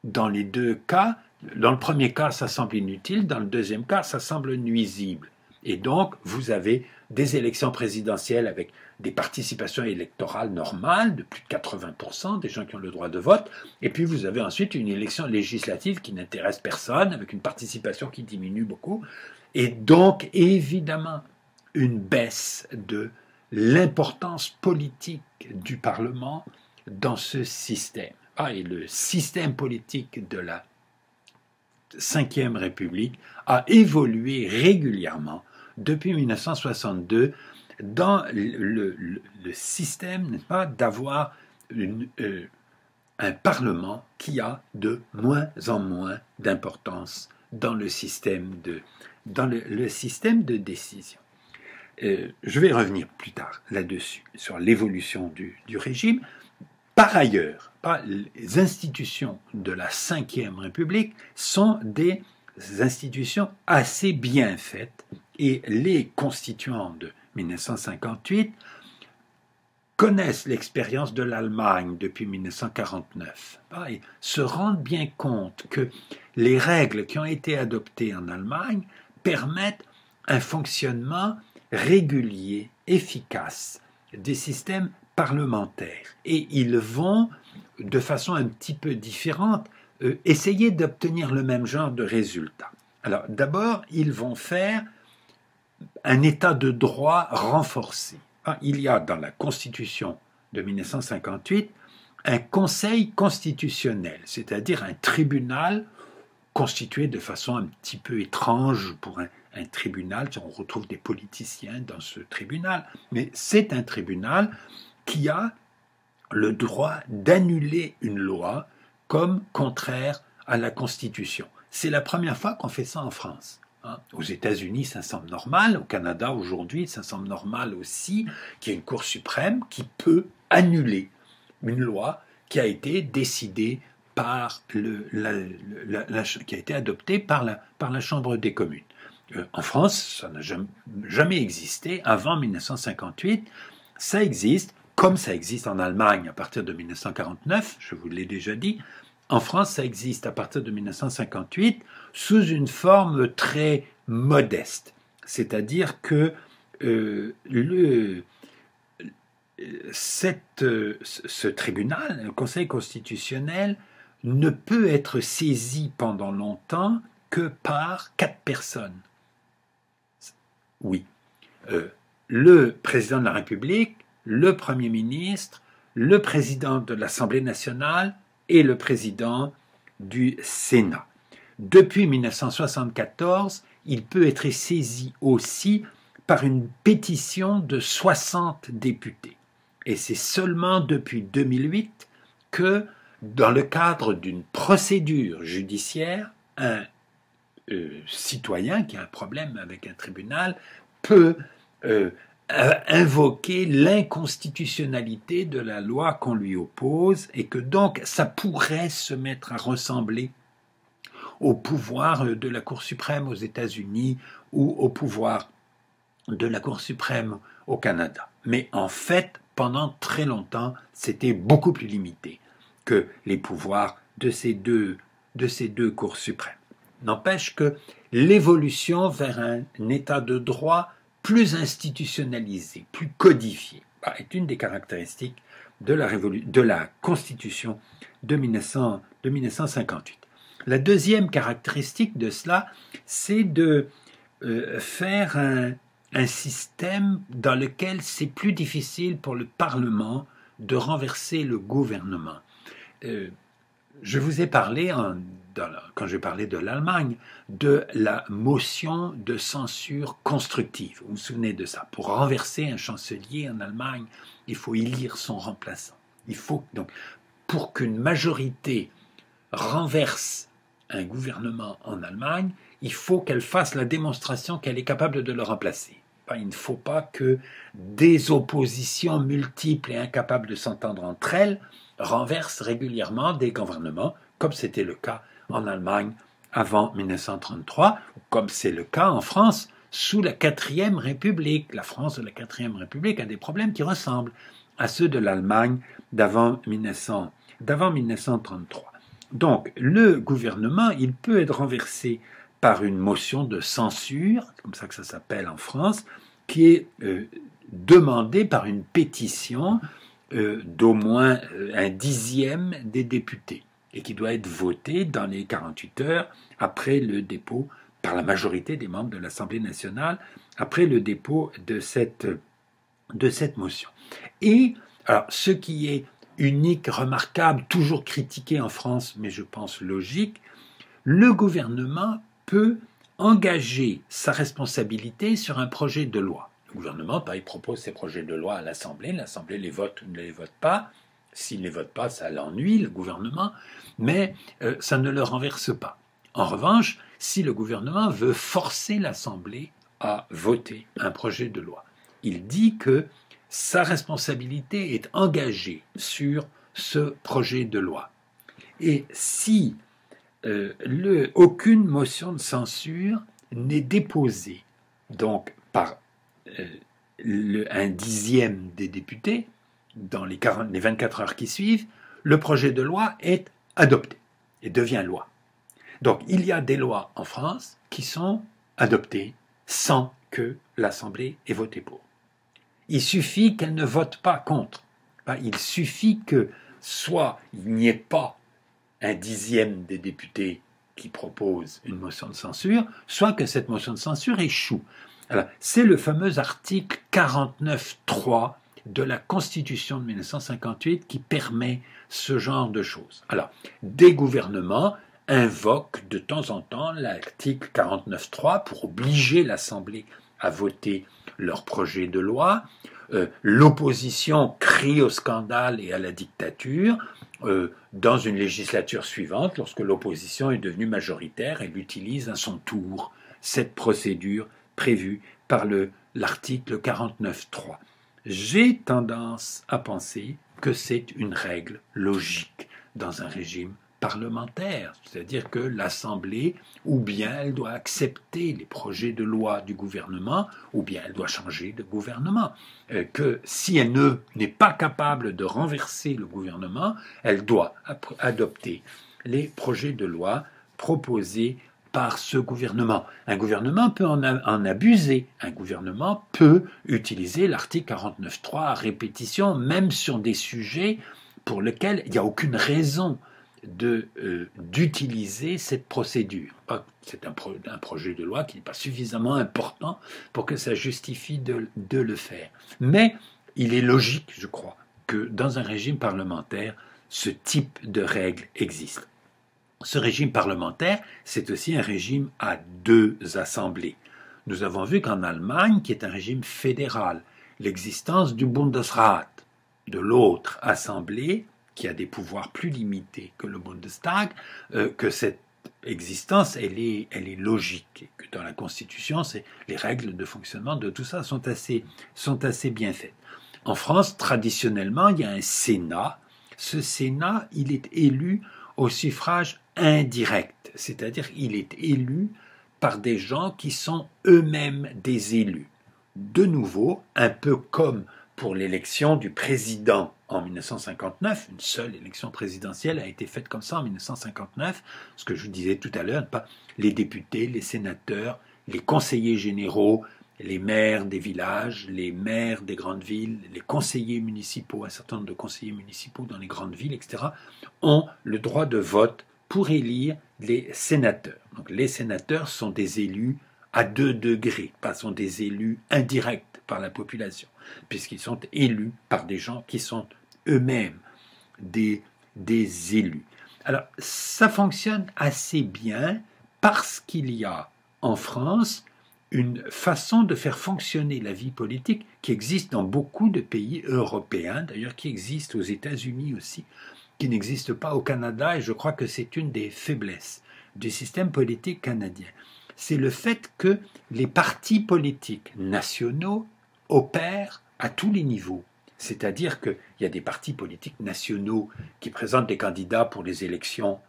Dans les deux cas, dans le premier cas, ça semble inutile, dans le deuxième cas, ça semble nuisible. Et donc, vous avez des élections présidentielles avec des participations électorales normales de plus de 80%, des gens qui ont le droit de vote, et puis vous avez ensuite une élection législative qui n'intéresse personne, avec une participation qui diminue beaucoup, et donc, évidemment, une baisse de l'importance politique du Parlement dans ce système. Et le système politique de la Ve République a évolué régulièrement depuis 1962 dans le système, n'est-ce pas, d'avoir un Parlement qui a de moins en moins d'importance dans le système de décision. Je vais revenir plus tard là-dessus, sur l'évolution du régime. Par ailleurs, les institutions de la Ve République sont des institutions assez bien faites et les constituants de 1958, connaissent l'expérience de l'Allemagne depuis 1949 et se rendent bien compte que les règles qui ont été adoptées en Allemagne permettent un fonctionnement régulier, efficace des systèmes parlementaires. Et ils vont, de façon un petit peu différente, essayer d'obtenir le même genre de résultat. Alors d'abord, ils vont faire un état de droit renforcé. Il y a dans la Constitution de 1958 un Conseil constitutionnel, c'est-à-dire un tribunal constitué de façon un petit peu étrange pour un tribunal. On retrouve des politiciens dans ce tribunal, mais c'est un tribunal qui a le droit d'annuler une loi comme contraire à la Constitution. C'est la première fois qu'on fait ça en France. Aux États-Unis, ça semble normal. Au Canada, aujourd'hui, ça semble normal aussi qu'il y ait une Cour suprême qui peut annuler une loi qui a été décidée par qui a été adoptée par la Chambre des communes. En France, ça n'a jamais existé avant 1958. Ça existe, comme ça existe en Allemagne à partir de 1949, je vous l'ai déjà dit. En France, ça existe à partir de 1958 sous une forme très modeste. C'est-à-dire que ce tribunal, le Conseil constitutionnel, ne peut être saisi pendant longtemps que par 4 personnes. Oui. Le président de la République, le Premier ministre, le président de l'Assemblée nationale et le président du Sénat. Depuis 1974, il peut être saisi aussi par une pétition de 60 députés. Et c'est seulement depuis 2008 que, dans le cadre d'une procédure judiciaire, un citoyen qui a un problème avec un tribunal peut invoquer l'inconstitutionnalité de la loi qu'on lui oppose et que donc ça pourrait se mettre à ressembler au pouvoir de la Cour suprême aux États-Unis ou au pouvoir de la Cour suprême au Canada. Mais en fait, pendant très longtemps, c'était beaucoup plus limité que les pouvoirs de ces deux cours suprêmes. N'empêche que l'évolution vers un état de droit plus institutionnalisé, plus codifié, est une des caractéristiques de la Constitution de 1958. La deuxième caractéristique de cela, c'est de faire un système dans lequel c'est plus difficile pour le Parlement de renverser le gouvernement. Je vous ai parlé, quand je parlais de l'Allemagne, de la motion de censure constructive. Vous vous souvenez de ça? Pour renverser un chancelier en Allemagne, il faut élire son remplaçant. Il faut donc, pour qu'une majorité renverse un gouvernement en Allemagne, il faut qu'elle fasse la démonstration qu'elle est capable de le remplacer. Il ne faut pas que des oppositions multiples et incapables de s'entendre entre elles renversent régulièrement des gouvernements, comme c'était le cas en Allemagne avant 1933, comme c'est le cas en France sous la 4e République. La France de la 4e République a des problèmes qui ressemblent à ceux de l'Allemagne d'avant 1933. Donc, le gouvernement, il peut être renversé par une motion de censure, c'est comme ça que ça s'appelle en France, qui est demandée par une pétition d'au moins un dixième des députés et qui doit être votée dans les 48 heures après le dépôt par la majorité des membres de l'Assemblée nationale, après le dépôt de cette motion. Et alors, ce qui est unique, remarquable, toujours critiqué en France, mais je pense logique, le gouvernement peut engager sa responsabilité sur un projet de loi. Le gouvernement, il propose ses projets de loi à l'Assemblée les vote ou ne les vote pas. S'il ne les vote pas, ça l'ennuie, le gouvernement, mais ça ne le renverse pas. En revanche, si le gouvernement veut forcer l'Assemblée à voter un projet de loi, il dit que sa responsabilité est engagée sur ce projet de loi. Et si aucune motion de censure n'est déposée donc par un dixième des députés, dans les 24 heures qui suivent, le projet de loi est adopté et devient loi. Donc il y a des lois en France qui sont adoptées sans que l'Assemblée ait voté pour. Il suffit qu'elle ne vote pas contre. Il suffit que soit il n'y ait pas un dixième des députés qui propose une motion de censure, soit que cette motion de censure échoue. Alors, c'est le fameux article 49.3 de la Constitution de 1958 qui permet ce genre de choses. Alors, des gouvernements invoquent de temps en temps l'article 49.3 pour obliger l'Assemblée à voter leur projet de loi. L'opposition crie au scandale et à la dictature. Dans une législature suivante, lorsque l'opposition est devenue majoritaire, elle utilise à son tour cette procédure prévue par l'article 49.3. J'ai tendance à penser que c'est une règle logique dans un régime parlementaire, c'est-à-dire que l'Assemblée, ou bien elle doit accepter les projets de loi du gouvernement, ou bien elle doit changer de gouvernement. Que si elle n'est pas capable de renverser le gouvernement, elle doit adopter les projets de loi proposés par ce gouvernement. Un gouvernement peut en abuser. Un gouvernement peut utiliser l'article 49.3 à répétition, même sur des sujets pour lesquels il n'y a aucune raison d'utiliser cette procédure. C'est un projet de loi qui n'est pas suffisamment important pour que ça justifie de le faire. Mais il est logique, je crois, que dans un régime parlementaire, ce type de règle existe. Ce régime parlementaire, c'est aussi un régime à deux assemblées. Nous avons vu qu'en Allemagne, qui est un régime fédéral, l'existence du Bundesrat, de l'autre assemblée, qui a des pouvoirs plus limités que le Bundestag, que cette existence, elle est logique, et que dans la Constitution, les règles de fonctionnement de tout ça sont assez bien faites. En France, traditionnellement, il y a un Sénat. Ce Sénat, il est élu au suffrage indirect, c'est-à-dire il est élu par des gens qui sont eux-mêmes des élus. De nouveau, un peu comme pour l'élection du président en 1959, une seule élection présidentielle a été faite comme ça en 1959, ce que je vous disais tout à l'heure, les députés, les sénateurs, les conseillers généraux, les maires des villages, les maires des grandes villes, les conseillers municipaux, un certain nombre de conseillers municipaux dans les grandes villes, etc., ont le droit de vote pour élire les sénateurs. Donc les sénateurs sont des élus à 2 degrés, sont des élus indirects par la population, puisqu'ils sont élus par des gens qui sont eux-mêmes des élus. Alors ça fonctionne assez bien parce qu'il y a en France une façon de faire fonctionner la vie politique qui existe dans beaucoup de pays européens, d'ailleurs qui existe aux États-Unis aussi, qui n'existe pas au Canada, et je crois que c'est une des faiblesses du système politique canadien. C'est le fait que les partis politiques nationaux opèrent à tous les niveaux. C'est-à-dire qu'il y a des partis politiques nationaux qui présentent des candidats pour les élections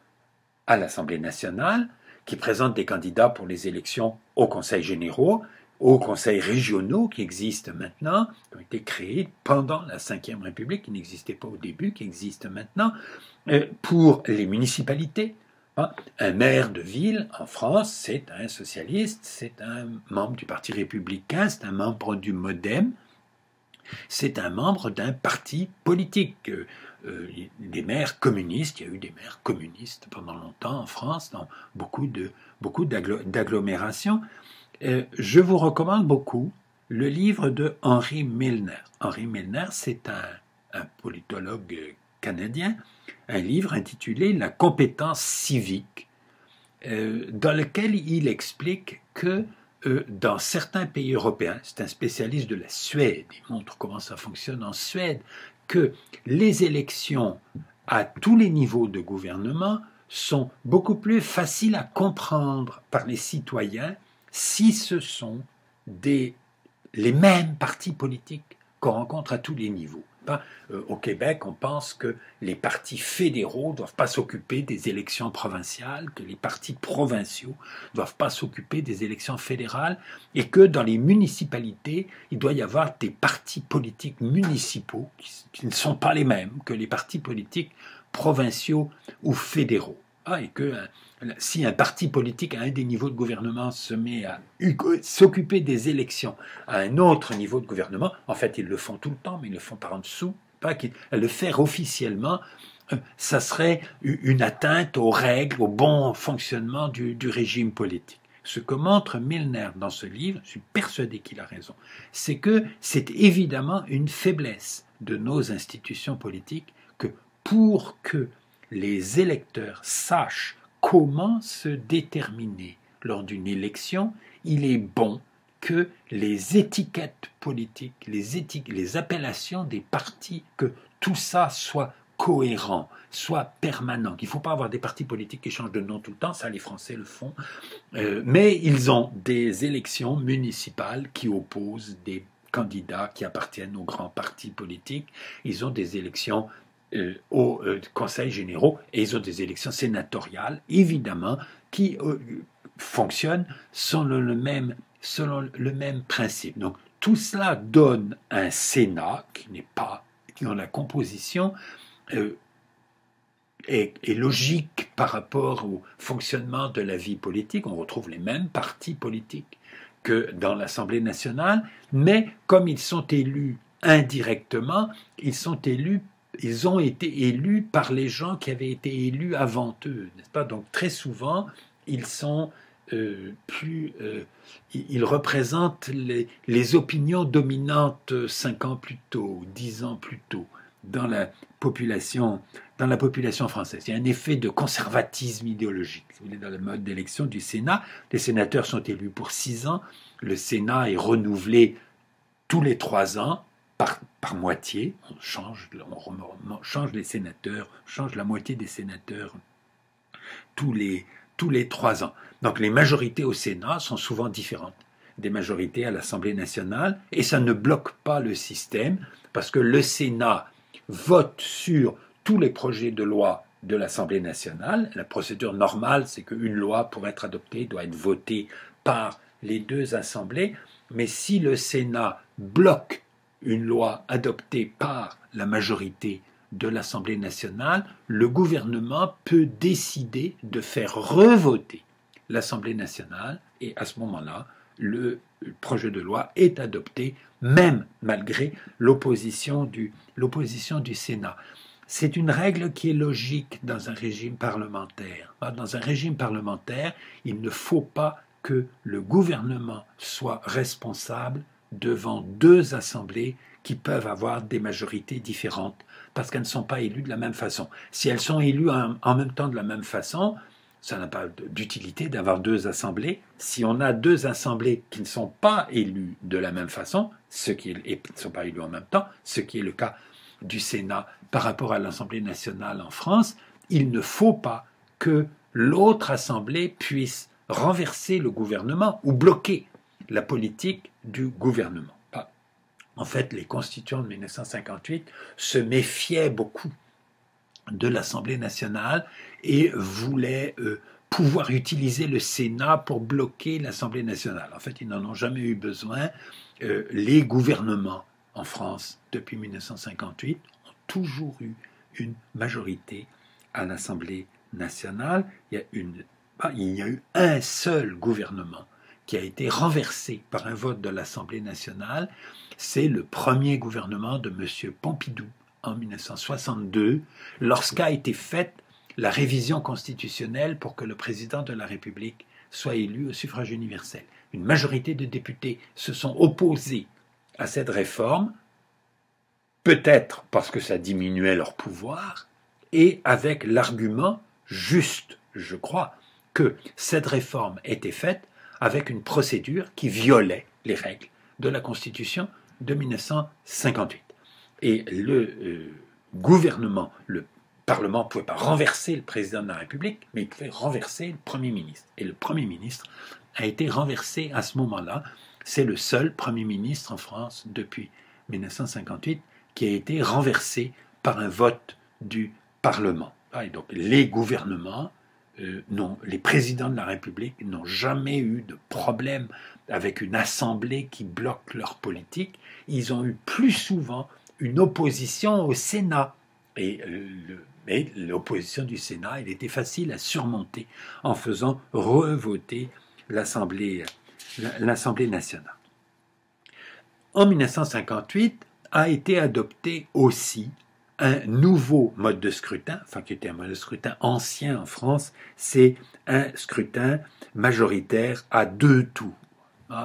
à l'Assemblée nationale, qui présentent des candidats pour les élections au Conseil généraux, aux conseils régionaux qui existent maintenant, qui ont été créés pendant la Ve République, qui n'existaient pas au début, qui existent maintenant, pour les municipalités. Un maire de ville en France, c'est un socialiste, c'est un membre du Parti républicain, c'est un membre du MoDem, c'est un membre d'un parti politique. Des maires communistes, il y a eu des maires communistes pendant longtemps en France, dans beaucoup d'agglomérations. Je vous recommande beaucoup le livre de Henry Milner. Henry Milner, c'est un politologue canadien, un livre intitulé « La compétence civique », dans lequel il explique que dans certains pays européens, c'est un spécialiste de la Suède, il montre comment ça fonctionne en Suède, que les élections à tous les niveaux de gouvernement sont beaucoup plus faciles à comprendre par les citoyens si ce sont les mêmes partis politiques qu'on rencontre à tous les niveaux. Au Québec, on pense que les partis fédéraux ne doivent pas s'occuper des élections provinciales, que les partis provinciaux ne doivent pas s'occuper des élections fédérales, et que dans les municipalités, il doit y avoir des partis politiques municipaux qui ne sont pas les mêmes que les partis politiques provinciaux ou fédéraux. Et que si un parti politique à un des niveaux de gouvernement se met à s'occuper des élections à un autre niveau de gouvernement, en fait ils le font tout le temps, mais ils le font par en dessous, le faire officiellement, ça serait une atteinte aux règles, au bon fonctionnement du régime politique. Ce que montre Milner dans ce livre, je suis persuadé qu'il a raison, c'est que c'est évidemment une faiblesse de nos institutions politiques que pour que les électeurs sachent comment se déterminer lors d'une élection, il est bon que les étiquettes politiques, les appellations des partis, que tout ça soit cohérent, soit permanent. Il ne faut pas avoir des partis politiques qui changent de nom tout le temps, ça les Français le font, mais ils ont des élections municipales qui opposent des candidats qui appartiennent aux grands partis politiques, ils ont des élections aux conseils généraux et ils ont des élections sénatoriales, évidemment, qui fonctionnent selon le même principe. Donc tout cela donne un Sénat dont la composition est logique par rapport au fonctionnement de la vie politique. On retrouve les mêmes partis politiques que dans l'Assemblée nationale, mais comme ils sont élus indirectement, ils ont été élus par les gens qui avaient été élus avant eux, n'est-ce pas? Donc très souvent, ils sont ils représentent les opinions dominantes 5 ans plus tôt, 10 ans plus tôt, dans la population française. Il y a un effet de conservatisme idéologique. Si vous voulez, dans le mode d'élection du Sénat, les sénateurs sont élus pour 6 ans, le Sénat est renouvelé tous les 3 ans, par moitié, on change les sénateurs, change la moitié des sénateurs tous les 3 ans. Donc les majorités au Sénat sont souvent différentes des majorités à l'Assemblée nationale, et ça ne bloque pas le système, parce que le Sénat vote sur tous les projets de loi de l'Assemblée nationale. La procédure normale, c'est qu'une loi, pour être adoptée, doit être votée par les 2 assemblées, mais si le Sénat bloque une loi adoptée par la majorité de l'Assemblée nationale, le gouvernement peut décider de faire revoter l'Assemblée nationale, et à ce moment-là, le projet de loi est adopté, même malgré l'opposition du Sénat. C'est une règle qui est logique dans un régime parlementaire. Dans un régime parlementaire, il ne faut pas que le gouvernement soit responsable devant 2 assemblées qui peuvent avoir des majorités différentes parce qu'elles ne sont pas élues de la même façon. Si elles sont élues en même temps de la même façon, ça n'a pas d'utilité d'avoir 2 assemblées. Si on a 2 assemblées qui ne sont pas élues de la même façon, et qui ne sont pas élues en même temps, ce qui est le cas du Sénat par rapport à l'Assemblée nationale en France, il ne faut pas que l'autre assemblée puisse renverser le gouvernement ou bloquer la politique du gouvernement. En fait, les constituants de 1958 se méfiaient beaucoup de l'Assemblée nationale et voulaient pouvoir utiliser le Sénat pour bloquer l'Assemblée nationale. En fait, ils n'en ont jamais eu besoin. Les gouvernements en France, depuis 1958, ont toujours eu une majorité à l'Assemblée nationale. Il y a eu un seul gouvernement qui a été renversé par un vote de l'Assemblée nationale. C'est le premier gouvernement de M. Pompidou en 1962, lorsqu'a été faite la révision constitutionnelle pour que le président de la République soit élu au suffrage universel. Une majorité de députés se sont opposés à cette réforme, peut-être parce que ça diminuait leur pouvoir, et avec l'argument juste, je crois, que cette réforme était faite avec une procédure qui violait les règles de la Constitution de 1958. Et le gouvernement, le Parlement ne pouvait pas renverser le président de la République, mais il pouvait renverser le Premier ministre. Et le Premier ministre a été renversé à ce moment-là. C'est le seul Premier ministre en France depuis 1958 qui a été renversé par un vote du Parlement. Et donc les gouvernements, les présidents de la République n'ont jamais eu de problème avec une assemblée qui bloque leur politique. Ils ont eu plus souvent une opposition au Sénat. Mais l'opposition du Sénat, il était facile à surmonter en faisant revoter l'Assemblée nationale. En 1958 a été adopté aussi un nouveau mode de scrutin, qui était un mode de scrutin ancien en France, c'est un scrutin majoritaire à 2 tours.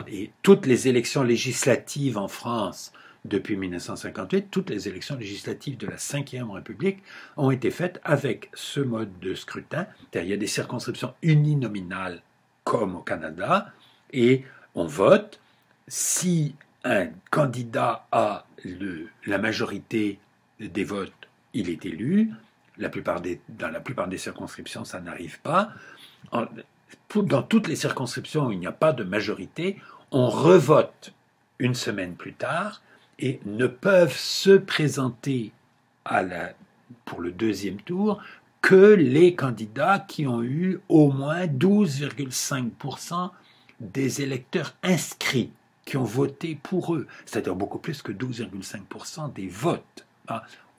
Et toutes les élections législatives en France depuis 1958, toutes les élections législatives de la Ve République ont été faites avec ce mode de scrutin. Il y a des circonscriptions uninominales comme au Canada, et on vote. Si un candidat a la majorité des votes, il est élu. Dans la plupart des circonscriptions, ça n'arrive pas. Dans toutes les circonscriptions où il n'y a pas de majorité, on revote une semaine plus tard et ne peuvent se présenter pour le deuxième tour que les candidats qui ont eu au moins 12,5% des électeurs inscrits, qui ont voté pour eux, c'est-à-dire beaucoup plus que 12,5% des votes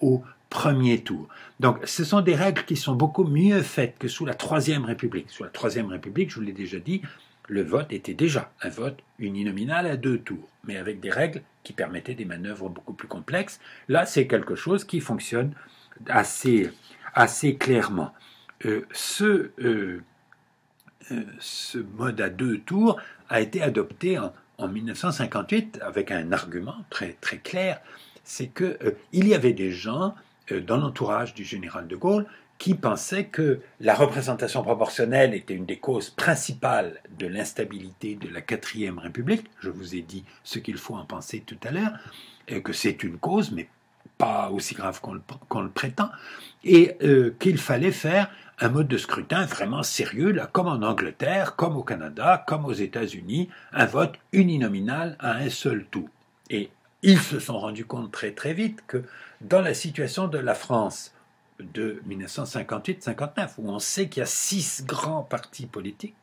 au premier tour. Donc ce sont des règles qui sont beaucoup mieux faites que sous la Troisième République. Sous la Troisième République, je vous l'ai déjà dit, le vote était déjà un vote uninominal à 2 tours, mais avec des règles qui permettaient des manœuvres beaucoup plus complexes. Là, c'est quelque chose qui fonctionne assez clairement. Ce mode à 2 tours a été adopté en 1958 avec un argument très, très clair, c'est qu'il y avait des gens dans l'entourage du général de Gaulle qui pensaient que la représentation proportionnelle était une des causes principales de l'instabilité de la 4e République. Je vous ai dit ce qu'il faut en penser tout à l'heure, que c'est une cause, mais pas aussi grave qu'on le prétend, et qu'il fallait faire un mode de scrutin vraiment sérieux, là, comme en Angleterre, comme au Canada, comme aux États-Unis, un vote uninominal à un seul tour. Et ils se sont rendus compte très très vite que dans la situation de la France de 1958-59, où on sait qu'il y a 6 grands partis politiques,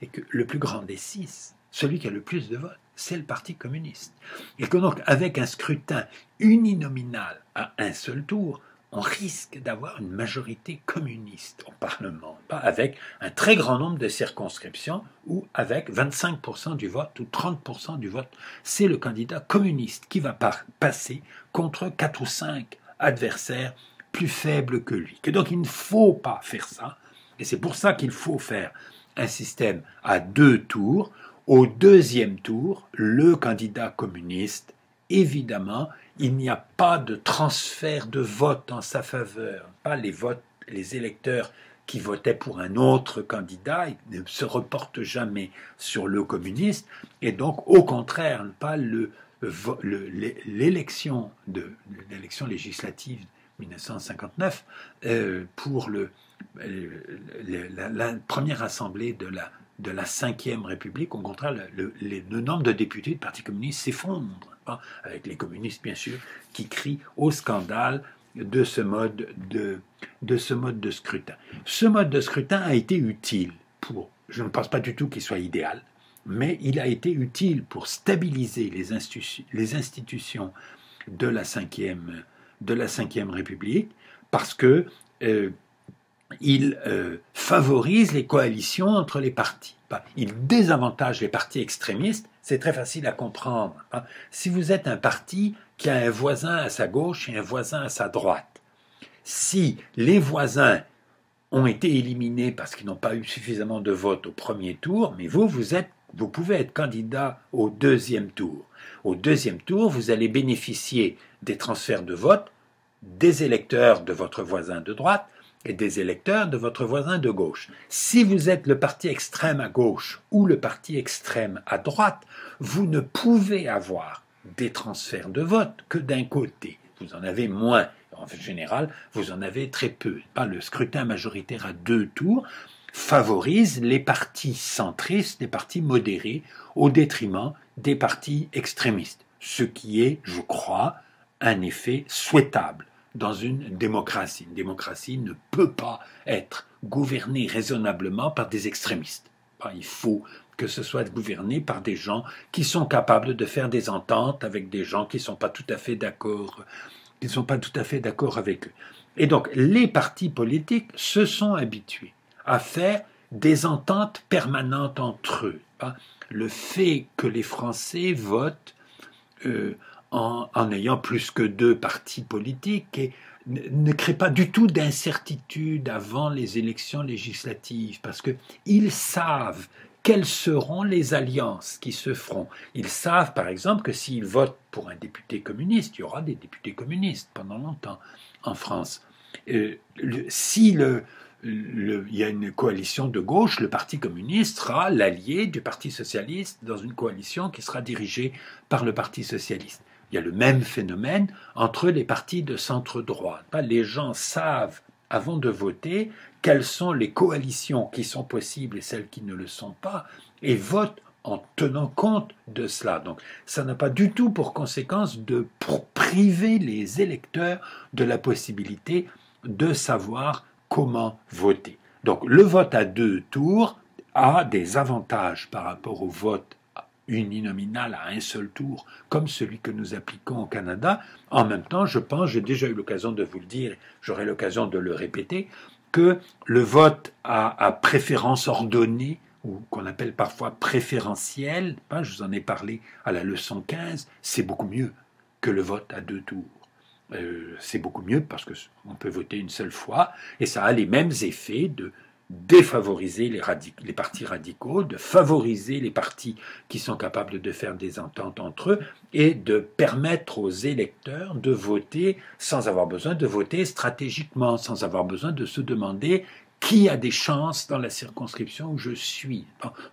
et que le plus grand des 6, celui qui a le plus de votes, c'est le Parti communiste. Et que donc, avec un scrutin uninominal à un seul tour, on risque d'avoir une majorité communiste au Parlement, pas avec un très grand nombre de circonscriptions ou avec 25% du vote ou 30% du vote. C'est le candidat communiste qui va passer contre 4 ou 5 adversaires plus faibles que lui. Et donc il ne faut pas faire ça, et c'est pour ça qu'il faut faire un système à 2 tours. Au deuxième tour, le candidat communiste, évidemment, il n'y a pas de transfert de vote en sa faveur. Pas les électeurs qui votaient pour un autre candidat, ils ne se reportent jamais sur le communiste, et donc au contraire, pas l'élection législative 1959 pour la première assemblée de la Ve République. Au contraire, le nombre de députés du Parti communiste s'effondre, avec les communistes bien sûr qui crient au scandale de ce mode de scrutin. Ce mode de scrutin a été utile je ne pense pas du tout qu'il soit idéal, mais il a été utile pour stabiliser les institutions de la Ve République, parce que il favorise les coalitions entre les partis. Il désavantage les partis extrémistes, c'est très facile à comprendre. Si vous êtes un parti qui a un voisin à sa gauche et un voisin à sa droite, si les voisins ont été éliminés parce qu'ils n'ont pas eu suffisamment de votes au premier tour, mais vous pouvez être candidat au deuxième tour. Au deuxième tour, vous allez bénéficier des transferts de vote des électeurs de votre voisin de droite et des électeurs de votre voisin de gauche. Si vous êtes le parti extrême à gauche ou le parti extrême à droite, vous ne pouvez avoir des transferts de vote que d'un côté. Vous en avez moins. En général, vous en avez très peu. Le scrutin majoritaire à 2 tours favorise les partis centristes, les partis modérés, au détriment des partis extrémistes. Ce qui est, je crois, un effet souhaitable dans une démocratie. Une démocratie ne peut pas être gouvernée raisonnablement par des extrémistes. Il faut que ce soit gouverné par des gens qui sont capables de faire des ententes avec des gens qui ne sont pas tout à fait d'accord, avec eux. Et donc, les partis politiques se sont habitués à faire des ententes permanentes entre eux. Le fait que les Français votent en ayant plus que 2 partis politiques et ne crée pas du tout d'incertitude avant les élections législatives, parce qu'ils savent quelles seront les alliances qui se feront. Ils savent, par exemple, que s'ils votent pour un député communiste, il y aura des députés communistes pendant longtemps en France. Si il y a une coalition de gauche, le Parti communiste sera l'allié du Parti socialiste dans une coalition qui sera dirigée par le Parti socialiste. Il y a le même phénomène entre les partis de centre-droit. Les gens savent, avant de voter, quelles sont les coalitions qui sont possibles et celles qui ne le sont pas, et votent en tenant compte de cela. Donc, ça n'a pas du tout pour conséquence de priver les électeurs de la possibilité de savoir comment voter. Donc, le vote à 2 tours a des avantages par rapport au vote uninominal à un seul tour, comme celui que nous appliquons au Canada. En même temps, je pense, j'ai déjà eu l'occasion de vous le dire, j'aurai l'occasion de le répéter, que le vote à préférence ordonnée, ou qu'on appelle parfois préférentiel, je vous en ai parlé à la leçon 15, c'est beaucoup mieux que le vote à 2 tours. C'est beaucoup mieux parce qu'on peut voter une seule fois, et ça a les mêmes effets de défavoriser les partis radicaux, de favoriser les partis qui sont capables de faire des ententes entre eux et de permettre aux électeurs de voter sans avoir besoin de voter stratégiquement, sans avoir besoin de se demander qui a des chances dans la circonscription où je suis.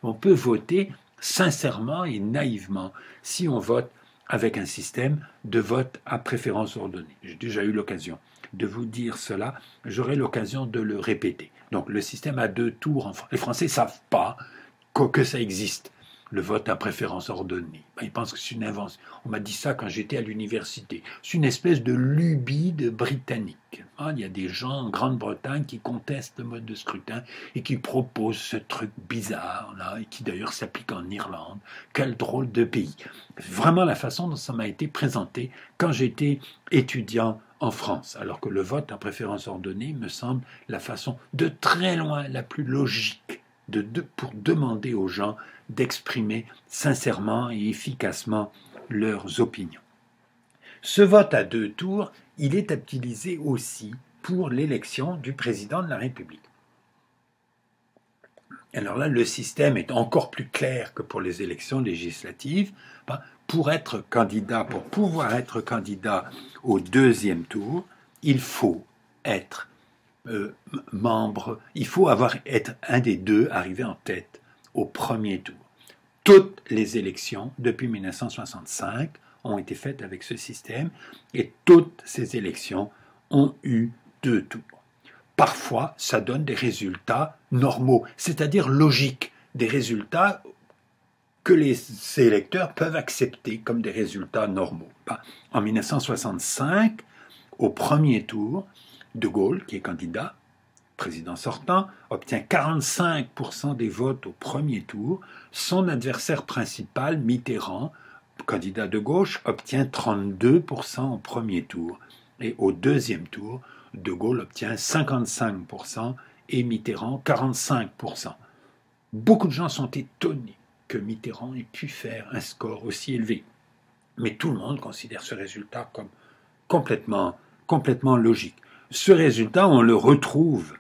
On peut voter sincèrement et naïvement si on vote avec un système de vote à préférence ordonnée. J'ai déjà eu l'occasion de vous dire cela, j'aurai l'occasion de le répéter. Donc le système à 2 tours, les Français ne savent pas que ça existe, le vote à préférence ordonnée. Ils pensent que c'est une invention. On m'a dit ça quand j'étais à l'université. C'est une espèce de lubie de britannique. Il y a des gens en Grande-Bretagne qui contestent le mode de scrutin et qui proposent ce truc bizarre, là, et qui d'ailleurs s'applique en Irlande. Quel drôle de pays. C'est vraiment la façon dont ça m'a été présenté quand j'étais étudiant en France, alors que le vote à préférence ordonnée me semble la façon de très loin la plus logique pour demander aux gens d'exprimer sincèrement et efficacement leurs opinions. Ce vote à 2 tours, il est utilisé aussi pour l'élection du président de la République. Alors là, le système est encore plus clair que pour les élections législatives. Pour pouvoir être candidat au 2e tour, il faut être membre, il faut être un des 2 arrivé en tête au 1er tour. Toutes les élections depuis 1965 ont été faites avec ce système et toutes ces élections ont eu 2 tours. Parfois, ça donne des résultats normaux, c'est-à-dire logiques, des résultats que les électeurs peuvent accepter comme des résultats normaux. En 1965, au 1er tour, De Gaulle, qui est candidat, président sortant, obtient 45% des votes au 1er tour. Son adversaire principal, Mitterrand, candidat de gauche, obtient 32% au 1er tour. Et au 2e tour, De Gaulle obtient 55% et Mitterrand 45%. Beaucoup de gens sont étonnés que Mitterrand ait pu faire un score aussi élevé. Mais tout le monde considère ce résultat comme complètement logique. Ce résultat, on le retrouve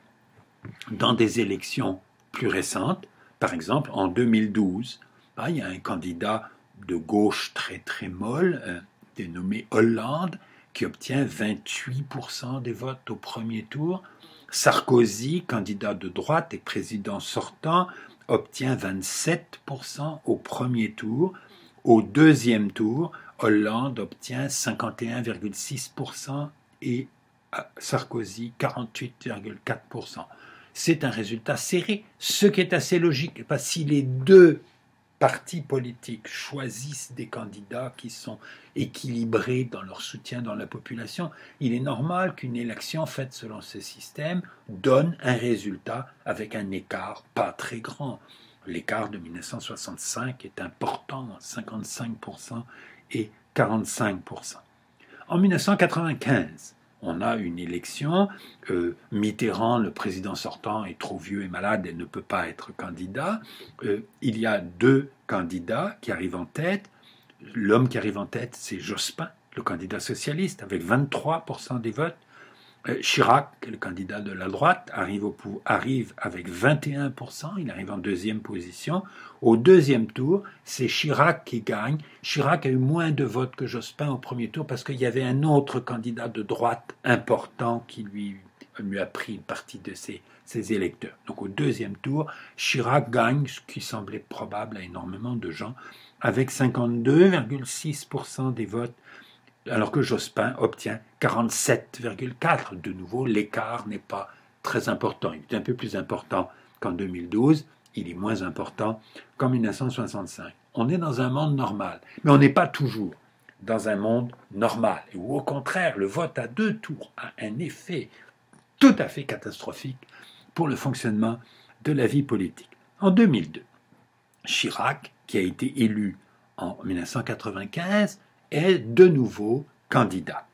dans des élections plus récentes. Par exemple, en 2012, il y a un candidat de gauche très molle, dénommé Hollande, qui obtient 28% des votes au 1er tour. Sarkozy, candidat de droite et président sortant, obtient 27% au 1er tour. Au 2e tour, Hollande obtient 51,6% et Sarkozy 48,4%. C'est un résultat serré, ce qui est assez logique. Si les 2 partis politiques choisissent des candidats qui sont équilibrés dans leur soutien dans la population, il est normal qu'une élection faite selon ce système donne un résultat avec un écart pas très grand. L'écart de 1965 est important, 55% et 45%. En 1995, on a une élection, Mitterrand, le président sortant, est trop vieux et malade et ne peut pas être candidat. Il y a deux candidats qui arrivent en tête. L'homme qui arrive en tête, c'est Jospin, le candidat socialiste, avec 23% des votes. Chirac, le candidat de la droite, arrive avec 21%, il arrive en deuxième position. Au deuxième tour, c'est Chirac qui gagne. Chirac a eu moins de votes que Jospin au premier tour parce qu'il y avait un autre candidat de droite important qui lui a pris une partie de ses électeurs. Donc au deuxième tour, Chirac gagne, ce qui semblait probable à énormément de gens, avec 52,6% des votes, alors que Jospin obtient 47,4%. De nouveau, l'écart n'est pas très important. Il est un peu plus important qu'en 2012, il est moins important qu'en 1965. On est dans un monde normal, mais on n'est pas toujours dans un monde normal, où au contraire, le vote à deux tours a un effet tout à fait catastrophique pour le fonctionnement de la vie politique. En 2002, Chirac, qui a été élu en 1995, est de nouveau candidat.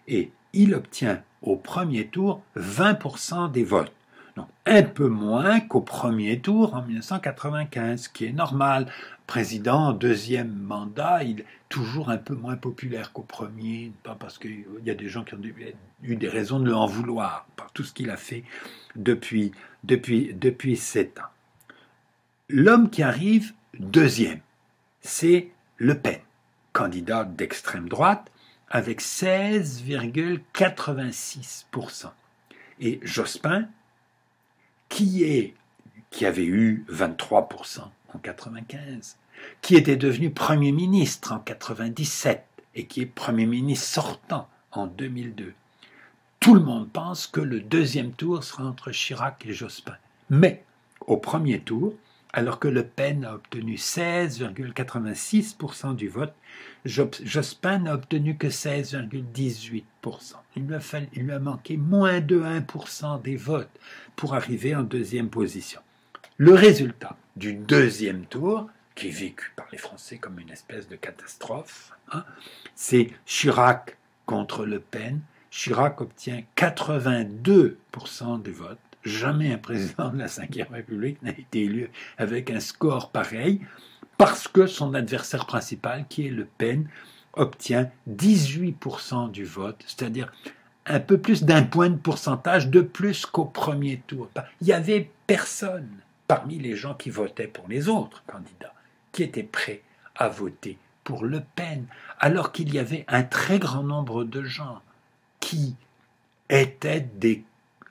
Et il obtient au premier tour 20% des votes. Donc un peu moins qu'au premier tour en 1995, ce qui est normal. Président en deuxième mandat, il est toujours un peu moins populaire qu'au premier, pas parce qu'il y a des gens qui ont eu des raisons de l'en vouloir, par tout ce qu'il a fait depuis 7 ans. L'homme qui arrive deuxième, c'est Le Pen, candidat d'extrême droite, avec 16,86%. Et Jospin, qui avait eu 23% en 1995, qui était devenu Premier ministre en 1997 et qui est Premier ministre sortant en 2002. Tout le monde pense que le deuxième tour sera entre Chirac et Jospin. Mais au premier tour, alors que Le Pen a obtenu 16,86% du vote, Jospin n'a obtenu que 16,18%. Il lui a manqué moins de 1% des votes pour arriver en deuxième position. Le résultat du deuxième tour, qui est vécu par les Français comme une espèce de catastrophe, c'est Chirac contre Le Pen. Chirac obtient 82% des votes. Jamais un président de la Ve République n'a été élu avec un score pareil, parce que son adversaire principal, qui est Le Pen, obtient 18% du vote, c'est-à-dire un peu plus d'un point de pourcentage de plus qu'au premier tour. Il n'y avait personne parmi les gens qui votaient pour les autres candidats qui était prêt à voter pour Le Pen, alors qu'il y avait un très grand nombre de gens qui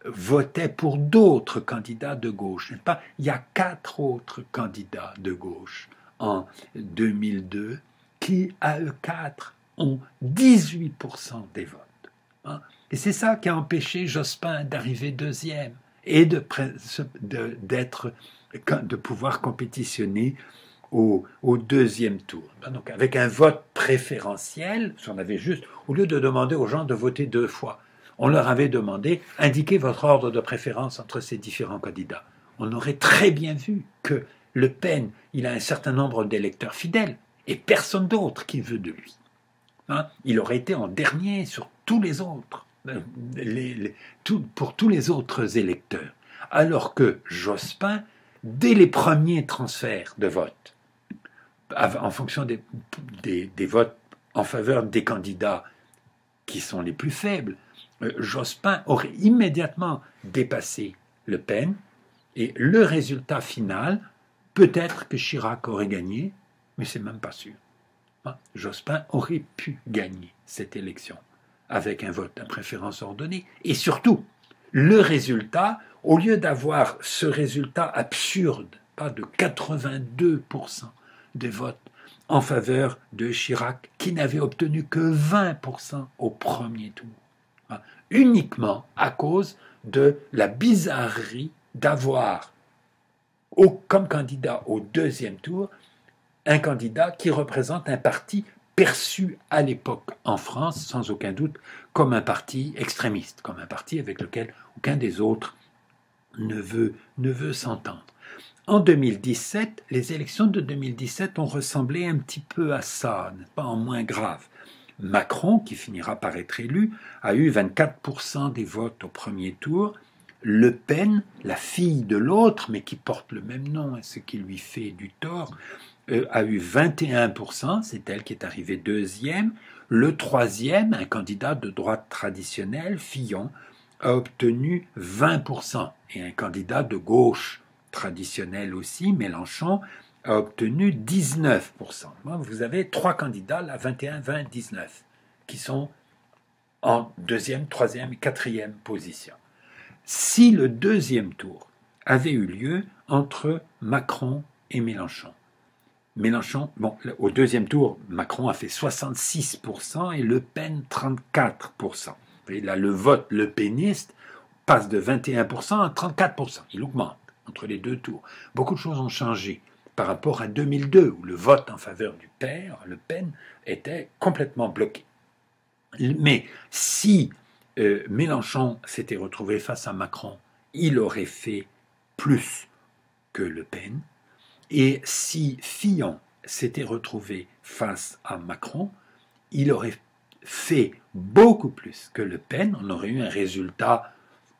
votaient pour d'autres candidats de gauche. N'est-ce pas? Il y a 4 autres candidats de gauche en 2002 qui, à eux 4, ont 18% des votes. Et c'est ça qui a empêché Jospin d'arriver deuxième et de pouvoir compétitionner au deuxième tour. Donc avec un vote préférentiel, si on avait juste, au lieu de demander aux gens de voter 2 fois, on leur avait demandé « indiquez votre ordre de préférence entre ces différents candidats ». On aurait très bien vu que Le Pen, il a un certain nombre d'électeurs fidèles et personne d'autre qui veut de lui. Il aurait été en dernier sur tous les autres, pour tous les autres électeurs. Alors que Jospin, dès les premiers transferts de vote, en fonction des votes en faveur des candidats qui sont les plus faibles, Jospin aurait immédiatement dépassé Le Pen, et le résultat final, peut-être que Chirac aurait gagné, mais c'est même pas sûr. Jospin aurait pu gagner cette élection avec un vote à préférence ordonnée, et surtout, le résultat, au lieu d'avoir ce résultat absurde, pas de 82% des votes en faveur de Chirac, qui n'avait obtenu que 20% au premier tour, uniquement à cause de la bizarrerie d'avoir comme candidat au deuxième tour un candidat qui représente un parti perçu à l'époque en France, sans aucun doute, comme un parti extrémiste, comme un parti avec lequel aucun des autres ne veut s'entendre. En 2017, les élections de 2017 ont ressemblé un petit peu à ça, pas en moins grave. Macron, qui finira par être élu, a eu 24% des votes au premier tour. Le Pen, la fille de l'autre, mais qui porte le même nom, ce qui lui fait du tort, a eu 21%, c'est elle qui est arrivée deuxième. Le troisième, un candidat de droite traditionnelle, Fillon, a obtenu 20%. Et un candidat de gauche traditionnel aussi, Mélenchon, a obtenu 19%. Vous avez trois candidats, là, 21, 20, 19, qui sont en deuxième, troisième et quatrième position. Si le deuxième tour avait eu lieu entre Macron et Mélenchon, au deuxième tour, Macron a fait 66% et Le Pen 34%. Et là, le vote lepéniste passe de 21% à 34%. Il augmente entre les deux tours. Beaucoup de choses ont changé par rapport à 2002, où le vote en faveur du père, Le Pen, était complètement bloqué. Mais si Mélenchon s'était retrouvé face à Macron, il aurait fait plus que Le Pen. Et si Fillon s'était retrouvé face à Macron, il aurait fait beaucoup plus que Le Pen. On aurait eu un résultat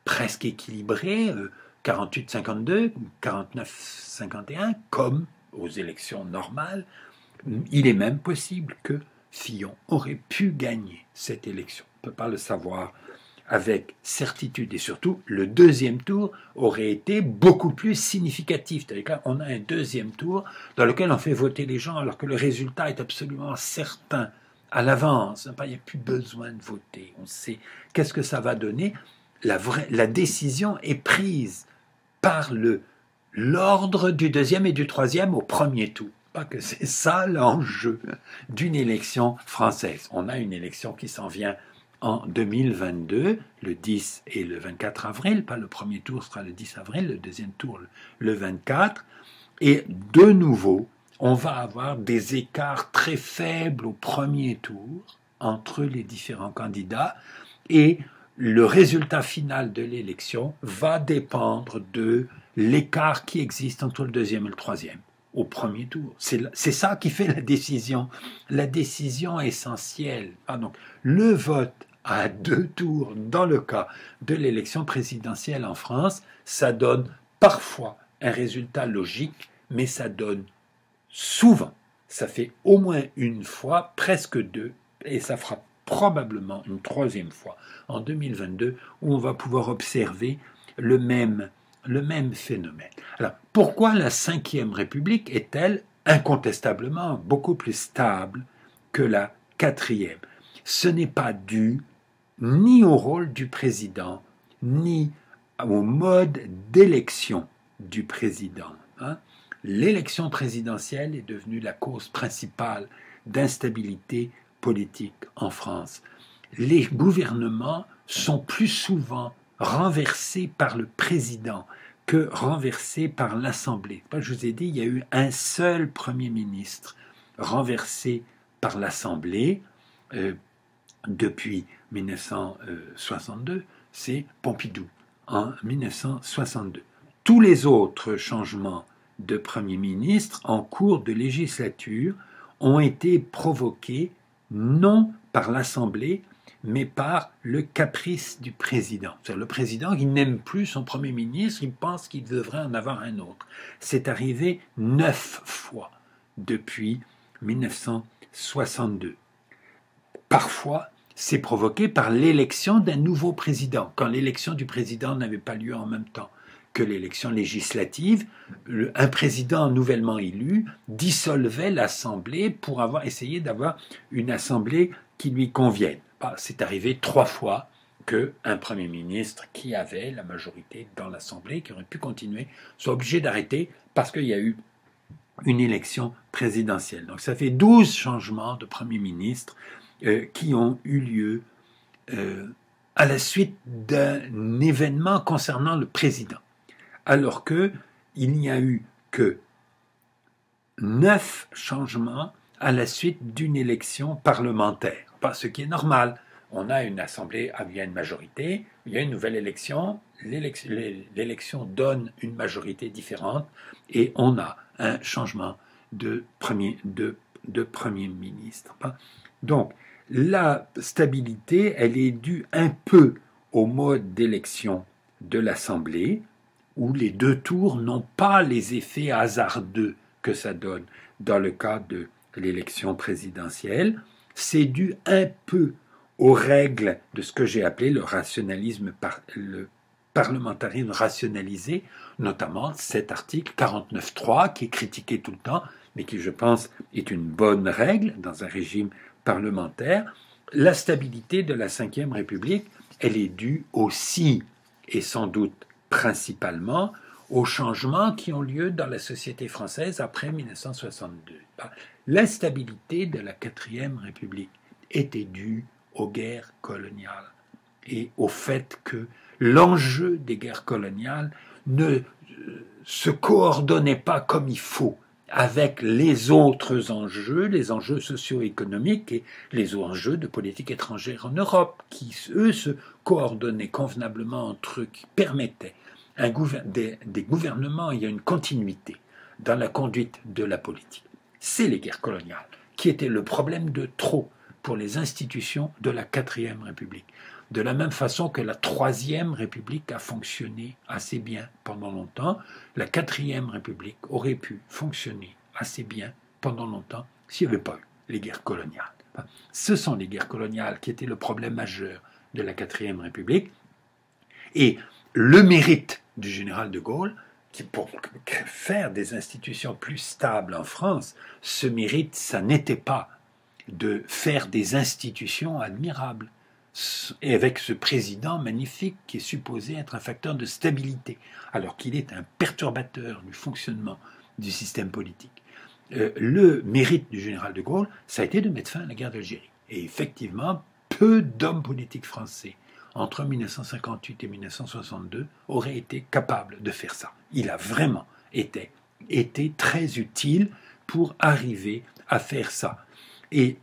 presque équilibré, 48-52, 49-51, comme aux élections normales. Il est même possible que Fillon aurait pu gagner cette élection. On ne peut pas le savoir avec certitude. Et surtout, le deuxième tour aurait été beaucoup plus significatif. C'est-à-dire que là, on a un deuxième tour dans lequel on fait voter les gens alors que le résultat est absolument certain à l'avance. Il n'y a plus besoin de voter. On sait qu'est-ce que ça va donner. La décision est prise par l'ordre du deuxième et du troisième au premier tour. Pas que c'est ça l'enjeu d'une élection française. On a une élection qui s'en vient en 2022, le 10 et le 24 avril. Pas le premier tour sera le 10 avril, le deuxième tour le 24. Et de nouveau, on va avoir des écarts très faibles au premier tour entre les différents candidats et le résultat final de l'élection va dépendre de l'écart qui existe entre le deuxième et le troisième au premier tour. C'est ça qui fait la décision essentielle. Donc, le vote à deux tours, dans le cas de l'élection présidentielle en France, ça donne parfois un résultat logique, mais ça donne souvent, ça fait au moins une fois, presque deux, et ça fera probablement une troisième fois en 2022 où on va pouvoir observer le même phénomène. Alors, pourquoi la Ve République est-elle incontestablement beaucoup plus stable que la Quatrième? Ce n'est pas dû ni au rôle du président, ni au mode d'élection du président. L'élection présidentielle est devenue la cause principale d'instabilité politique en France. Les gouvernements sont plus souvent renversés par le président que renversés par l'Assemblée. Je vous ai dit, il y a eu un seul Premier ministre renversé par l'Assemblée depuis 1962, c'est Pompidou, en 1962. Tous les autres changements de Premier ministre en cours de législature ont été provoqués non par l'Assemblée, mais par le caprice du président. C'est-à-dire le président, il n'aime plus son Premier ministre, il pense qu'il devrait en avoir un autre. C'est arrivé 9 fois depuis 1962. Parfois, c'est provoqué par l'élection d'un nouveau président, quand l'élection du président n'avait pas lieu en même temps que l'élection législative, un président nouvellement élu dissolvait l'Assemblée pour essayer d'avoir une Assemblée qui lui convienne. C'est arrivé 3 fois qu'un Premier ministre qui avait la majorité dans l'Assemblée, qui aurait pu continuer, soit obligé d'arrêter parce qu'il y a eu une élection présidentielle. Donc ça fait 12 changements de Premier ministre qui ont eu lieu à la suite d'un événement concernant le président. Alors qu'il n'y a eu que 9 changements à la suite d'une élection parlementaire. Ce qui est normal. On a une assemblée, il y a une majorité, il y a une nouvelle élection, l'élection donne une majorité différente et on a un changement de premier ministre. Donc, la stabilité, elle est due un peu au mode d'élection de l'Assemblée, où les 2 tours n'ont pas les effets hasardeux que ça donne dans le cas de l'élection présidentielle. C'est dû un peu aux règles de ce que j'ai appelé le parlementarisme rationalisé, notamment cet article 49.3 qui est critiqué tout le temps, mais qui, je pense, est une bonne règle dans un régime parlementaire. La stabilité de la Ve République, elle est due aussi, et sans doute principalement, aux changements qui ont lieu dans la société française après 1962. L'instabilité de la Quatrième République était due aux guerres coloniales et au fait que l'enjeu des guerres coloniales ne se coordonnait pas comme il faut avec les autres enjeux, les enjeux socio-économiques et les enjeux de politique étrangère en Europe, qui, eux, se coordonnaient convenablement entre eux, qui permettaient des gouvernements, il y a une continuité dans la conduite de la politique. C'est les guerres coloniales qui étaient le problème de trop pour les institutions de la Quatrième République. De la même façon que la Troisième République a fonctionné assez bien pendant longtemps, la Quatrième République aurait pu fonctionner assez bien pendant longtemps s'il n'y avait pas eu les guerres coloniales. Ce sont les guerres coloniales qui étaient le problème majeur de la Quatrième République. Et le mérite du général de Gaulle, qui pour faire des institutions plus stables en France, ce mérite, ça n'était pas de faire des institutions admirables, et avec ce président magnifique qui est supposé être un facteur de stabilité, alors qu'il est un perturbateur du fonctionnement du système politique. Le mérite du général de Gaulle, ça a été de mettre fin à la guerre d'Algérie. Et effectivement, peu d'hommes politiques français entre 1958 et 1962 auraient été capables de faire ça. Il a vraiment été très utile pour arriver à faire ça. Et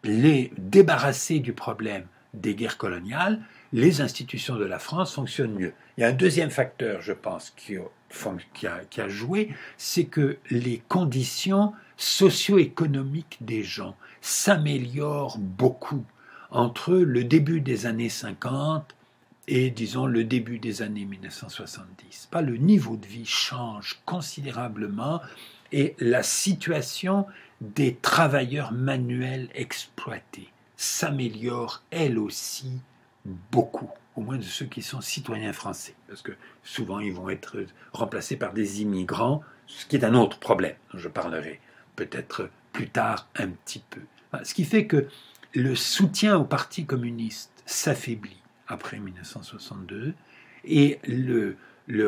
les débarrasser du problème des guerres coloniales, les institutions de la France fonctionnent mieux. Il y a un deuxième facteur, je pense, qui a joué, c'est que les conditions socio-économiques des gens s'améliorent beaucoup entre le début des années 50 et, disons, le début des années 1970. Le niveau de vie change considérablement et la situation des travailleurs manuels exploités s'améliore elle aussi beaucoup, au moins de ceux qui sont citoyens français, parce que souvent ils vont être remplacés par des immigrants, ce qui est un autre problème dont je parlerai peut-être plus tard un petit peu. Ce qui fait que le soutien au Parti communiste s'affaiblit après 1962 et le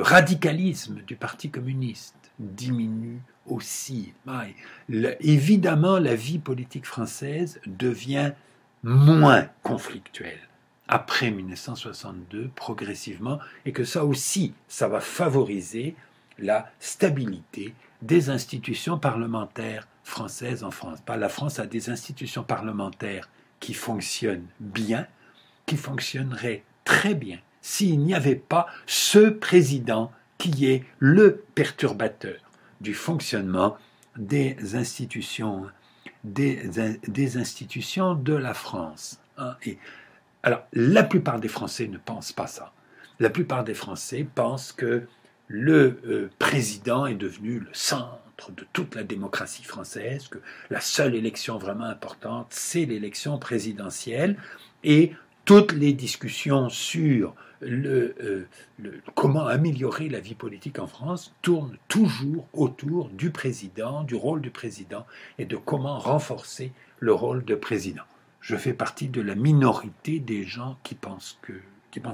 radicalisme du Parti communiste diminue aussi. Évidemment, la vie politique française devient moins conflictuelle après 1962, progressivement, et que ça aussi, ça va favoriser la stabilité des institutions parlementaires françaises en France. La France a des institutions parlementaires qui fonctionnent bien, qui fonctionneraient très bien s'il n'y avait pas ce président qui est le perturbateur du fonctionnement des institutions de la France. Alors, la plupart des Français ne pensent pas ça. La plupart des Français pensent que le président est devenu le centre de toute la démocratie française, que la seule élection vraiment importante, c'est l'élection présidentielle, et toutes les discussions sur comment améliorer la vie politique en France tournent toujours autour du président, du rôle du président, et de comment renforcer le rôle de président. Je fais partie de la minorité des gens qui pensent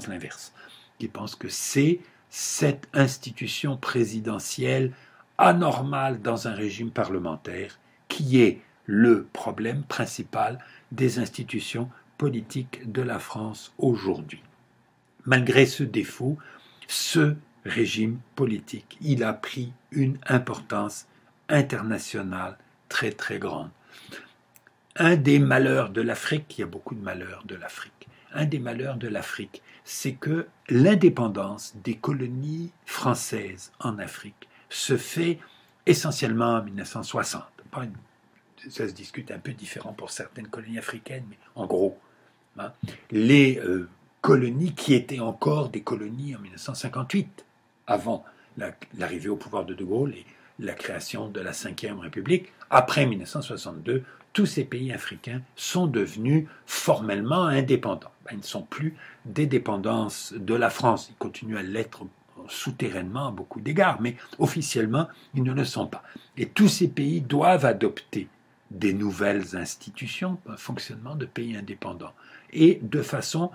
l'inverse, qui pensent que c'est cette institution présidentielle anormale dans un régime parlementaire qui est le problème principal des institutions politiques de la France aujourd'hui. Malgré ce défaut, ce régime politique, il a pris une importance internationale très très grande. Un des malheurs de l'Afrique, il y a beaucoup de malheurs de l'Afrique, un des malheurs de l'Afrique, c'est que l'indépendance des colonies françaises en Afrique se fait essentiellement en 1960. Ça se discute un peu différent pour certaines colonies africaines, mais en gros, hein, les colonies qui étaient encore des colonies en 1958, avant l'arrivée au pouvoir de De Gaulle et la création de la Ve République, après 1962, tous ces pays africains sont devenus formellement indépendants. Ils ne sont plus des dépendances de la France, ils continuent à l'être souterrainement à beaucoup d'égards, mais officiellement, ils ne le sont pas. Et tous ces pays doivent adopter des nouvelles institutions, un fonctionnement de pays indépendants, et de façon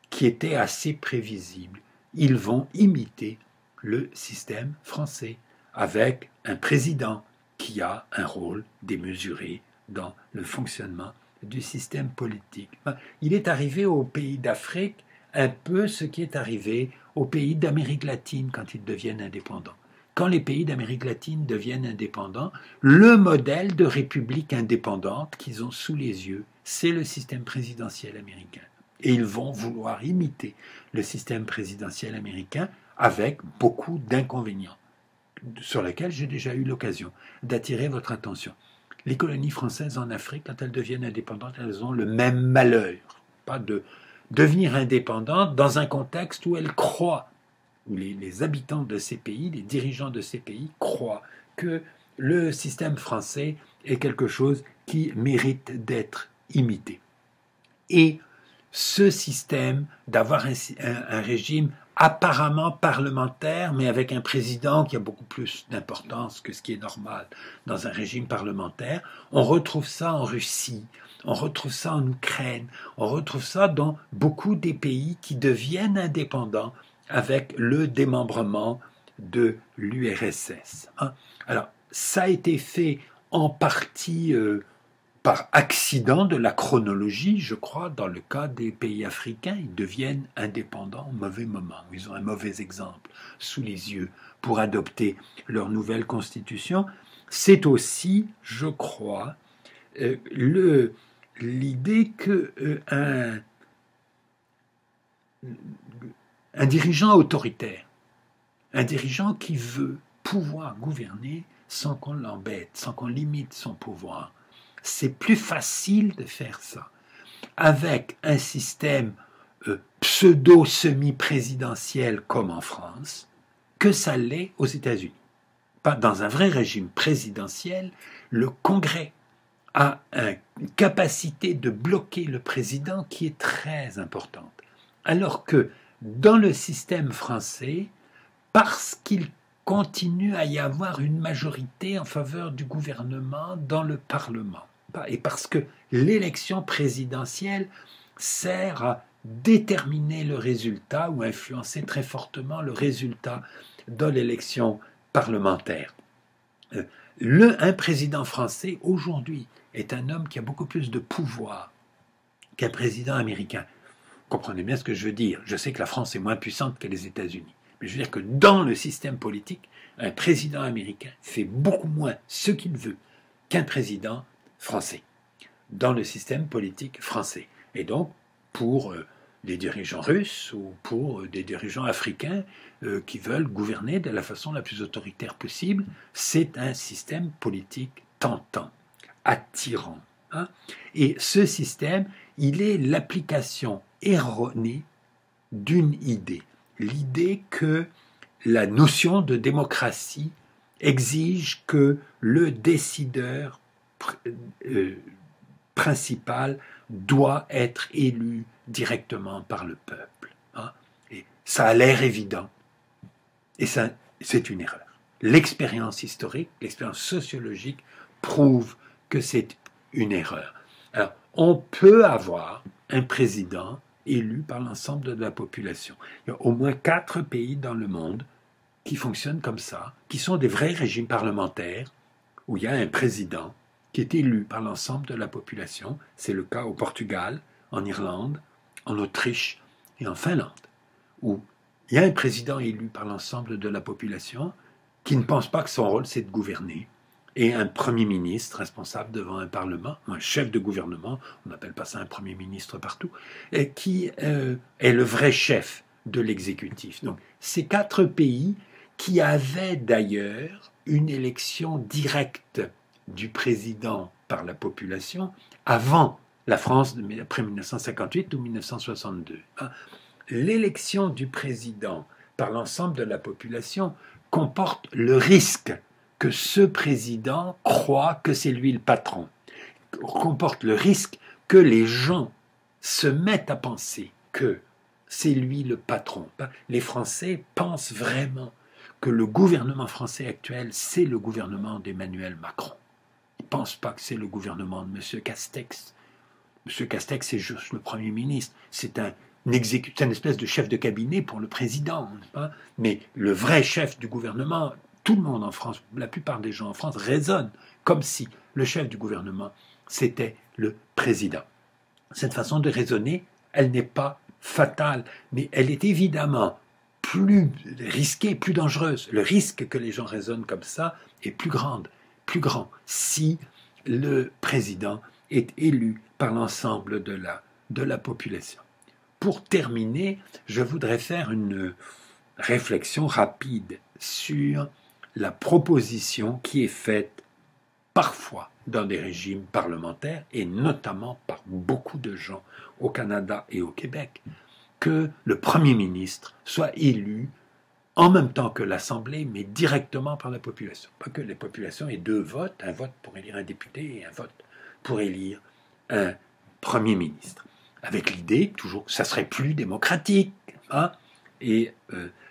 qui était assez prévisible. Ils vont imiter le système français, avec un président qui a un rôle démesuré dans le fonctionnement du système politique. Il est arrivé aux pays d'Afrique un peu ce qui est arrivé aux pays d'Amérique latine quand ils deviennent indépendants. Quand les pays d'Amérique latine deviennent indépendants, le modèle de république indépendante qu'ils ont sous les yeux, c'est le système présidentiel américain. Et ils vont vouloir imiter le système présidentiel américain avec beaucoup d'inconvénients, sur lesquels j'ai déjà eu l'occasion d'attirer votre attention. Les colonies françaises en Afrique, quand elles deviennent indépendantes, elles ont le même malheur, pas de devenir indépendantes dans un contexte où elles croient, où les habitants de ces pays, les dirigeants de ces pays croient que le système français est quelque chose qui mérite d'être imité. Et ce système d'avoir un régime apparemment parlementaire, mais avec un président qui a beaucoup plus d'importance que ce qui est normal dans un régime parlementaire, on retrouve ça en Russie, on retrouve ça en Ukraine, on retrouve ça dans beaucoup des pays qui deviennent indépendants avec le démembrement de l'URSS. Alors, ça a été fait en partie par accident de la chronologie, je crois, dans le cas des pays africains. Ils deviennent indépendants au mauvais moment. Ils ont un mauvais exemple sous les yeux pour adopter leur nouvelle constitution. C'est aussi, je crois, l'idée qu'un dirigeant autoritaire, un dirigeant qui veut pouvoir gouverner sans qu'on l'embête, sans qu'on limite son pouvoir, c'est plus facile de faire ça avec un système pseudo-semi-présidentiel comme en France que ça l'est aux États-Unis. Dans un vrai régime présidentiel, le Congrès a une capacité de bloquer le président qui est très importante. Alors que dans le système français, parce qu'il continue à y avoir une majorité en faveur du gouvernement dans le Parlement, et parce que l'élection présidentielle sert à déterminer le résultat ou influencer très fortement le résultat de l'élection parlementaire. Un président français, aujourd'hui, est un homme qui a beaucoup plus de pouvoir qu'un président américain. Vous comprenez bien ce que je veux dire. Je sais que la France est moins puissante que les États-Unis. Mais je veux dire que dans le système politique, un président américain fait beaucoup moins ce qu'il veut qu'un président français, dans le système politique français. Et donc, pour des dirigeants russes ou pour des dirigeants africains qui veulent gouverner de la façon la plus autoritaire possible, c'est un système politique tentant, attirant. Et ce système, il est l'application erronée d'une idée. L'idée que la notion de démocratie exige que le décideur principal doit être élu directement par le peuple. Et ça a l'air évident. Et ça, c'est une erreur. L'expérience historique, l'expérience sociologique prouve que c'est une erreur. Alors, on peut avoir un président élu par l'ensemble de la population. Il y a au moins 4 pays dans le monde qui fonctionnent comme ça, qui sont des vrais régimes parlementaires, où il y a un président qui est élu par l'ensemble de la population. C'est le cas au Portugal, en Irlande, en Autriche et en Finlande, où il y a un président élu par l'ensemble de la population qui ne pense pas que son rôle c'est de gouverner. et un Premier ministre responsable devant un Parlement, un chef de gouvernement, on n'appelle pas ça un Premier ministre partout, et qui est le vrai chef de l'exécutif. Donc, ces 4 pays qui avaient d'ailleurs une élection directe du président par la population avant la France après 1958 ou 1962. L'élection du président par l'ensemble de la population comporte le risque que ce président croit que c'est lui le patron, comporte le risque que les gens se mettent à penser que c'est lui le patron. Les Français pensent vraiment que le gouvernement français actuel, c'est le gouvernement d'Emmanuel Macron. Ils ne pensent pas que c'est le gouvernement de M. Castex. M. Castex, c'est juste le Premier ministre. C'est une espèce de chef de cabinet pour le président. Mais le vrai chef du gouvernement, tout le monde en France, la plupart des gens en France raisonnent comme si le chef du gouvernement, c'était le président. Cette façon de raisonner, elle n'est pas fatale, mais elle est évidemment plus risquée, plus dangereuse. Le risque que les gens raisonnent comme ça est plus grand si le président est élu par l'ensemble de la population. Pour terminer, je voudrais faire une réflexion rapide sur la proposition qui est faite parfois dans des régimes parlementaires, et notamment par beaucoup de gens au Canada et au Québec, que le Premier ministre soit élu en même temps que l'Assemblée, mais directement par la population. Pas que la population ait 2 votes, un vote pour élire un député et un vote pour élire un Premier ministre. Avec l'idée, toujours, que ça serait plus démocratique. Et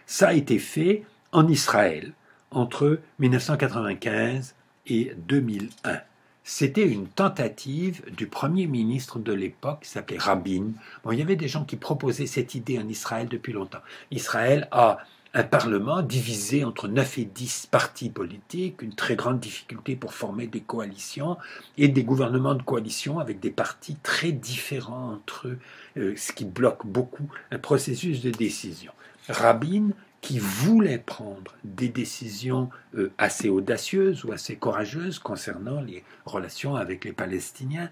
ça a été fait en Israël entre 1995 et 2001. C'était une tentative du Premier ministre de l'époque, qui s'appelait Rabin. Bon, il y avait des gens qui proposaient cette idée en Israël depuis longtemps. Israël a un parlement divisé entre 9 et 10 partis politiques, une très grande difficulté pour former des coalitions et des gouvernements de coalition avec des partis très différents entre eux, ce qui bloque beaucoup un processus de décision. Rabin, qui voulait prendre des décisions assez audacieuses ou assez courageuses concernant les relations avec les Palestiniens,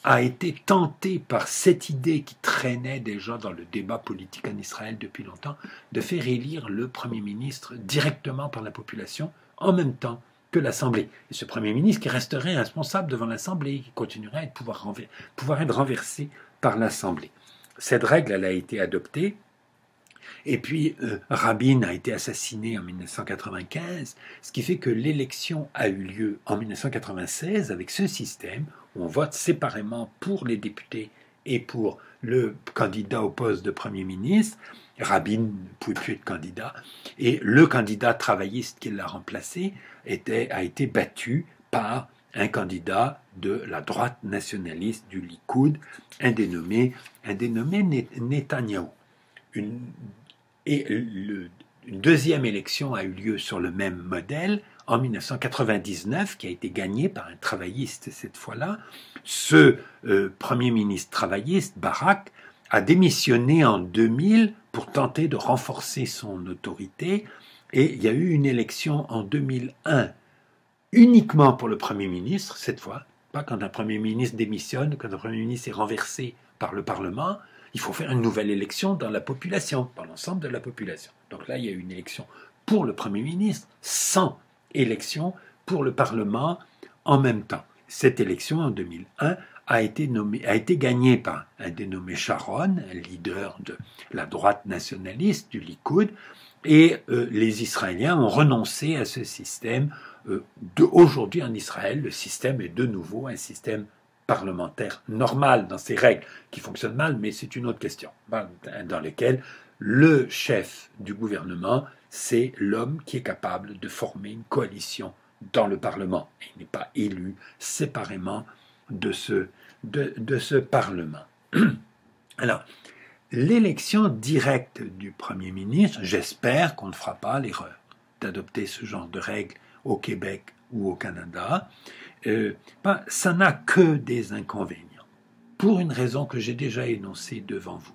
a été tenté par cette idée qui traînait déjà dans le débat politique en Israël depuis longtemps, de faire élire le Premier ministre directement par la population en même temps que l'Assemblée. Et ce Premier ministre qui resterait responsable devant l'Assemblée, qui continuerait à pouvoir être renversé par l'Assemblée. Cette règle, elle a été adoptée. Et puis, Rabin a été assassiné en 1995, ce qui fait que l'élection a eu lieu en 1996 avec ce système où on vote séparément pour les députés et pour le candidat au poste de Premier ministre. Rabin ne pouvait plus être candidat, et le candidat travailliste qui l'a remplacé a été battu par un candidat de la droite nationaliste du Likoud, un dénommé Netanyahou. Une deuxième élection a eu lieu sur le même modèle en 1999, qui a été gagnée par un travailliste cette fois-là. Ce Premier ministre travailliste, Barak, a démissionné en 2000 pour tenter de renforcer son autorité, et il y a eu une élection en 2001 uniquement pour le Premier ministre, cette fois, pas quand un Premier ministre démissionne, quand un Premier ministre est renversé par le Parlement. Il faut faire une nouvelle élection dans la population, par l'ensemble de la population. Donc là, il y a eu une élection pour le Premier ministre, sans élection pour le Parlement en même temps. Cette élection, en 2001, a été gagnée par un dénommé Sharon, un leader de la droite nationaliste du Likoud, et les Israéliens ont renoncé à ce système. Aujourd'hui, en Israël, le système est de nouveau un système parlementaire normal dans ses règles, qui fonctionnent mal, mais c'est une autre question, dans lequel le chef du gouvernement, c'est l'homme qui est capable de former une coalition dans le Parlement. Il n'est pas élu séparément de ce Parlement. Alors, l'élection directe du Premier ministre, j'espère qu'on ne fera pas l'erreur d'adopter ce genre de règles au Québec ou au Canada. Ça n'a que des inconvénients, pour une raison que j'ai déjà énoncée devant vous.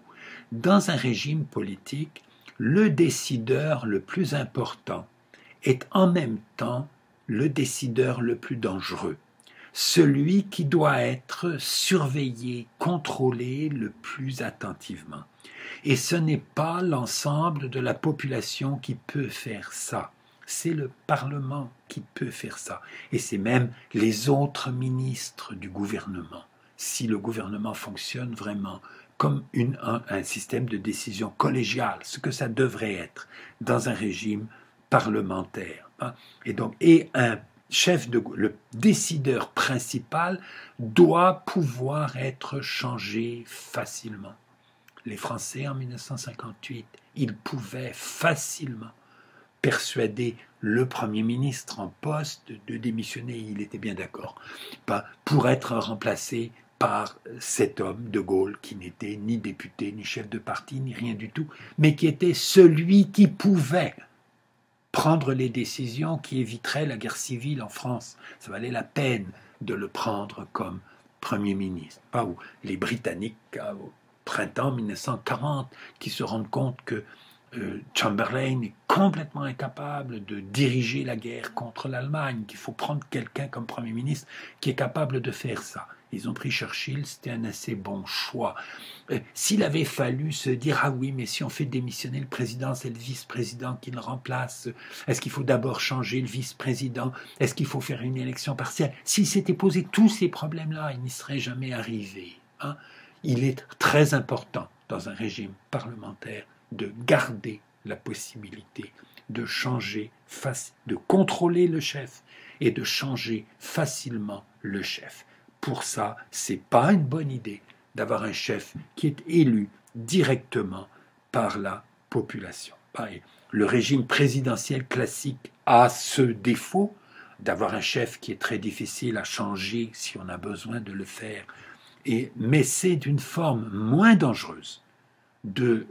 Dans un régime politique, le décideur le plus important est en même temps le décideur le plus dangereux, celui qui doit être surveillé, contrôlé le plus attentivement. Et ce n'est pas l'ensemble de la population qui peut faire ça. C'est le Parlement qui peut faire ça. Et c'est même les autres ministres du gouvernement. Si le gouvernement fonctionne vraiment comme un système de décision collégiale, ce que ça devrait être dans un régime parlementaire. Et un le décideur principal doit pouvoir être changé facilement. Les Français en 1958, ils pouvaient facilement persuader le Premier ministre en poste de démissionner, il était bien d'accord, pour être remplacé par cet homme, De Gaulle, qui n'était ni député, ni chef de parti, ni rien du tout, mais qui était celui qui pouvait prendre les décisions qui éviteraient la guerre civile en France. Ça valait la peine de le prendre comme Premier ministre. Pas où les Britanniques, au printemps 1940, qui se rendent compte que Chamberlain est complètement incapable de diriger la guerre contre l'Allemagne, qu'il faut prendre quelqu'un comme Premier ministre qui est capable de faire ça. Ils ont pris Churchill, c'était un assez bon choix. S'il avait fallu se dire « Ah oui, mais si on fait démissionner le président, c'est le vice-président qui le remplace. Est-ce qu'il faut d'abord changer le vice-président? Est-ce qu'il faut faire une élection partielle ?» S'il s'était posé tous ces problèmes-là, il n'y serait jamais arrivé. Il est très important dans un régime parlementaire de garder la possibilité de changer, de contrôler le chef et de changer facilement le chef. Pour ça, c'est pas une bonne idée d'avoir un chef qui est élu directement par la population. Le régime présidentiel classique a ce défaut d'avoir un chef qui est très difficile à changer si on a besoin de le faire. Mais c'est d'une forme moins dangereuse de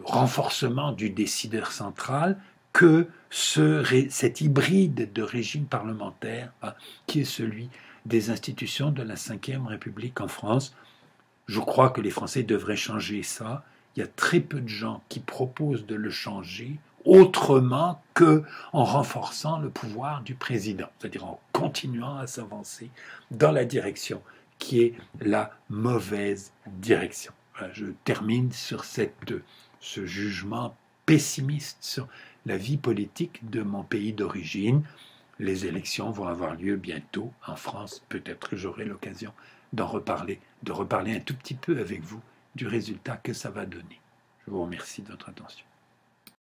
renforcement du décideur central que cet hybride de régime parlementaire qui est celui des institutions de la Ve République en France. Je crois que les Français devraient changer ça. Il y a très peu de gens qui proposent de le changer autrement qu'en renforçant le pouvoir du président, c'est-à-dire en continuant à s'avancer dans la direction qui est la mauvaise direction. Voilà, je termine sur ce jugement pessimiste sur la vie politique de mon pays d'origine. Les élections vont avoir lieu bientôt en France. Peut-être que j'aurai l'occasion de reparler un tout petit peu avec vous du résultat que ça va donner. Je vous remercie de votre attention.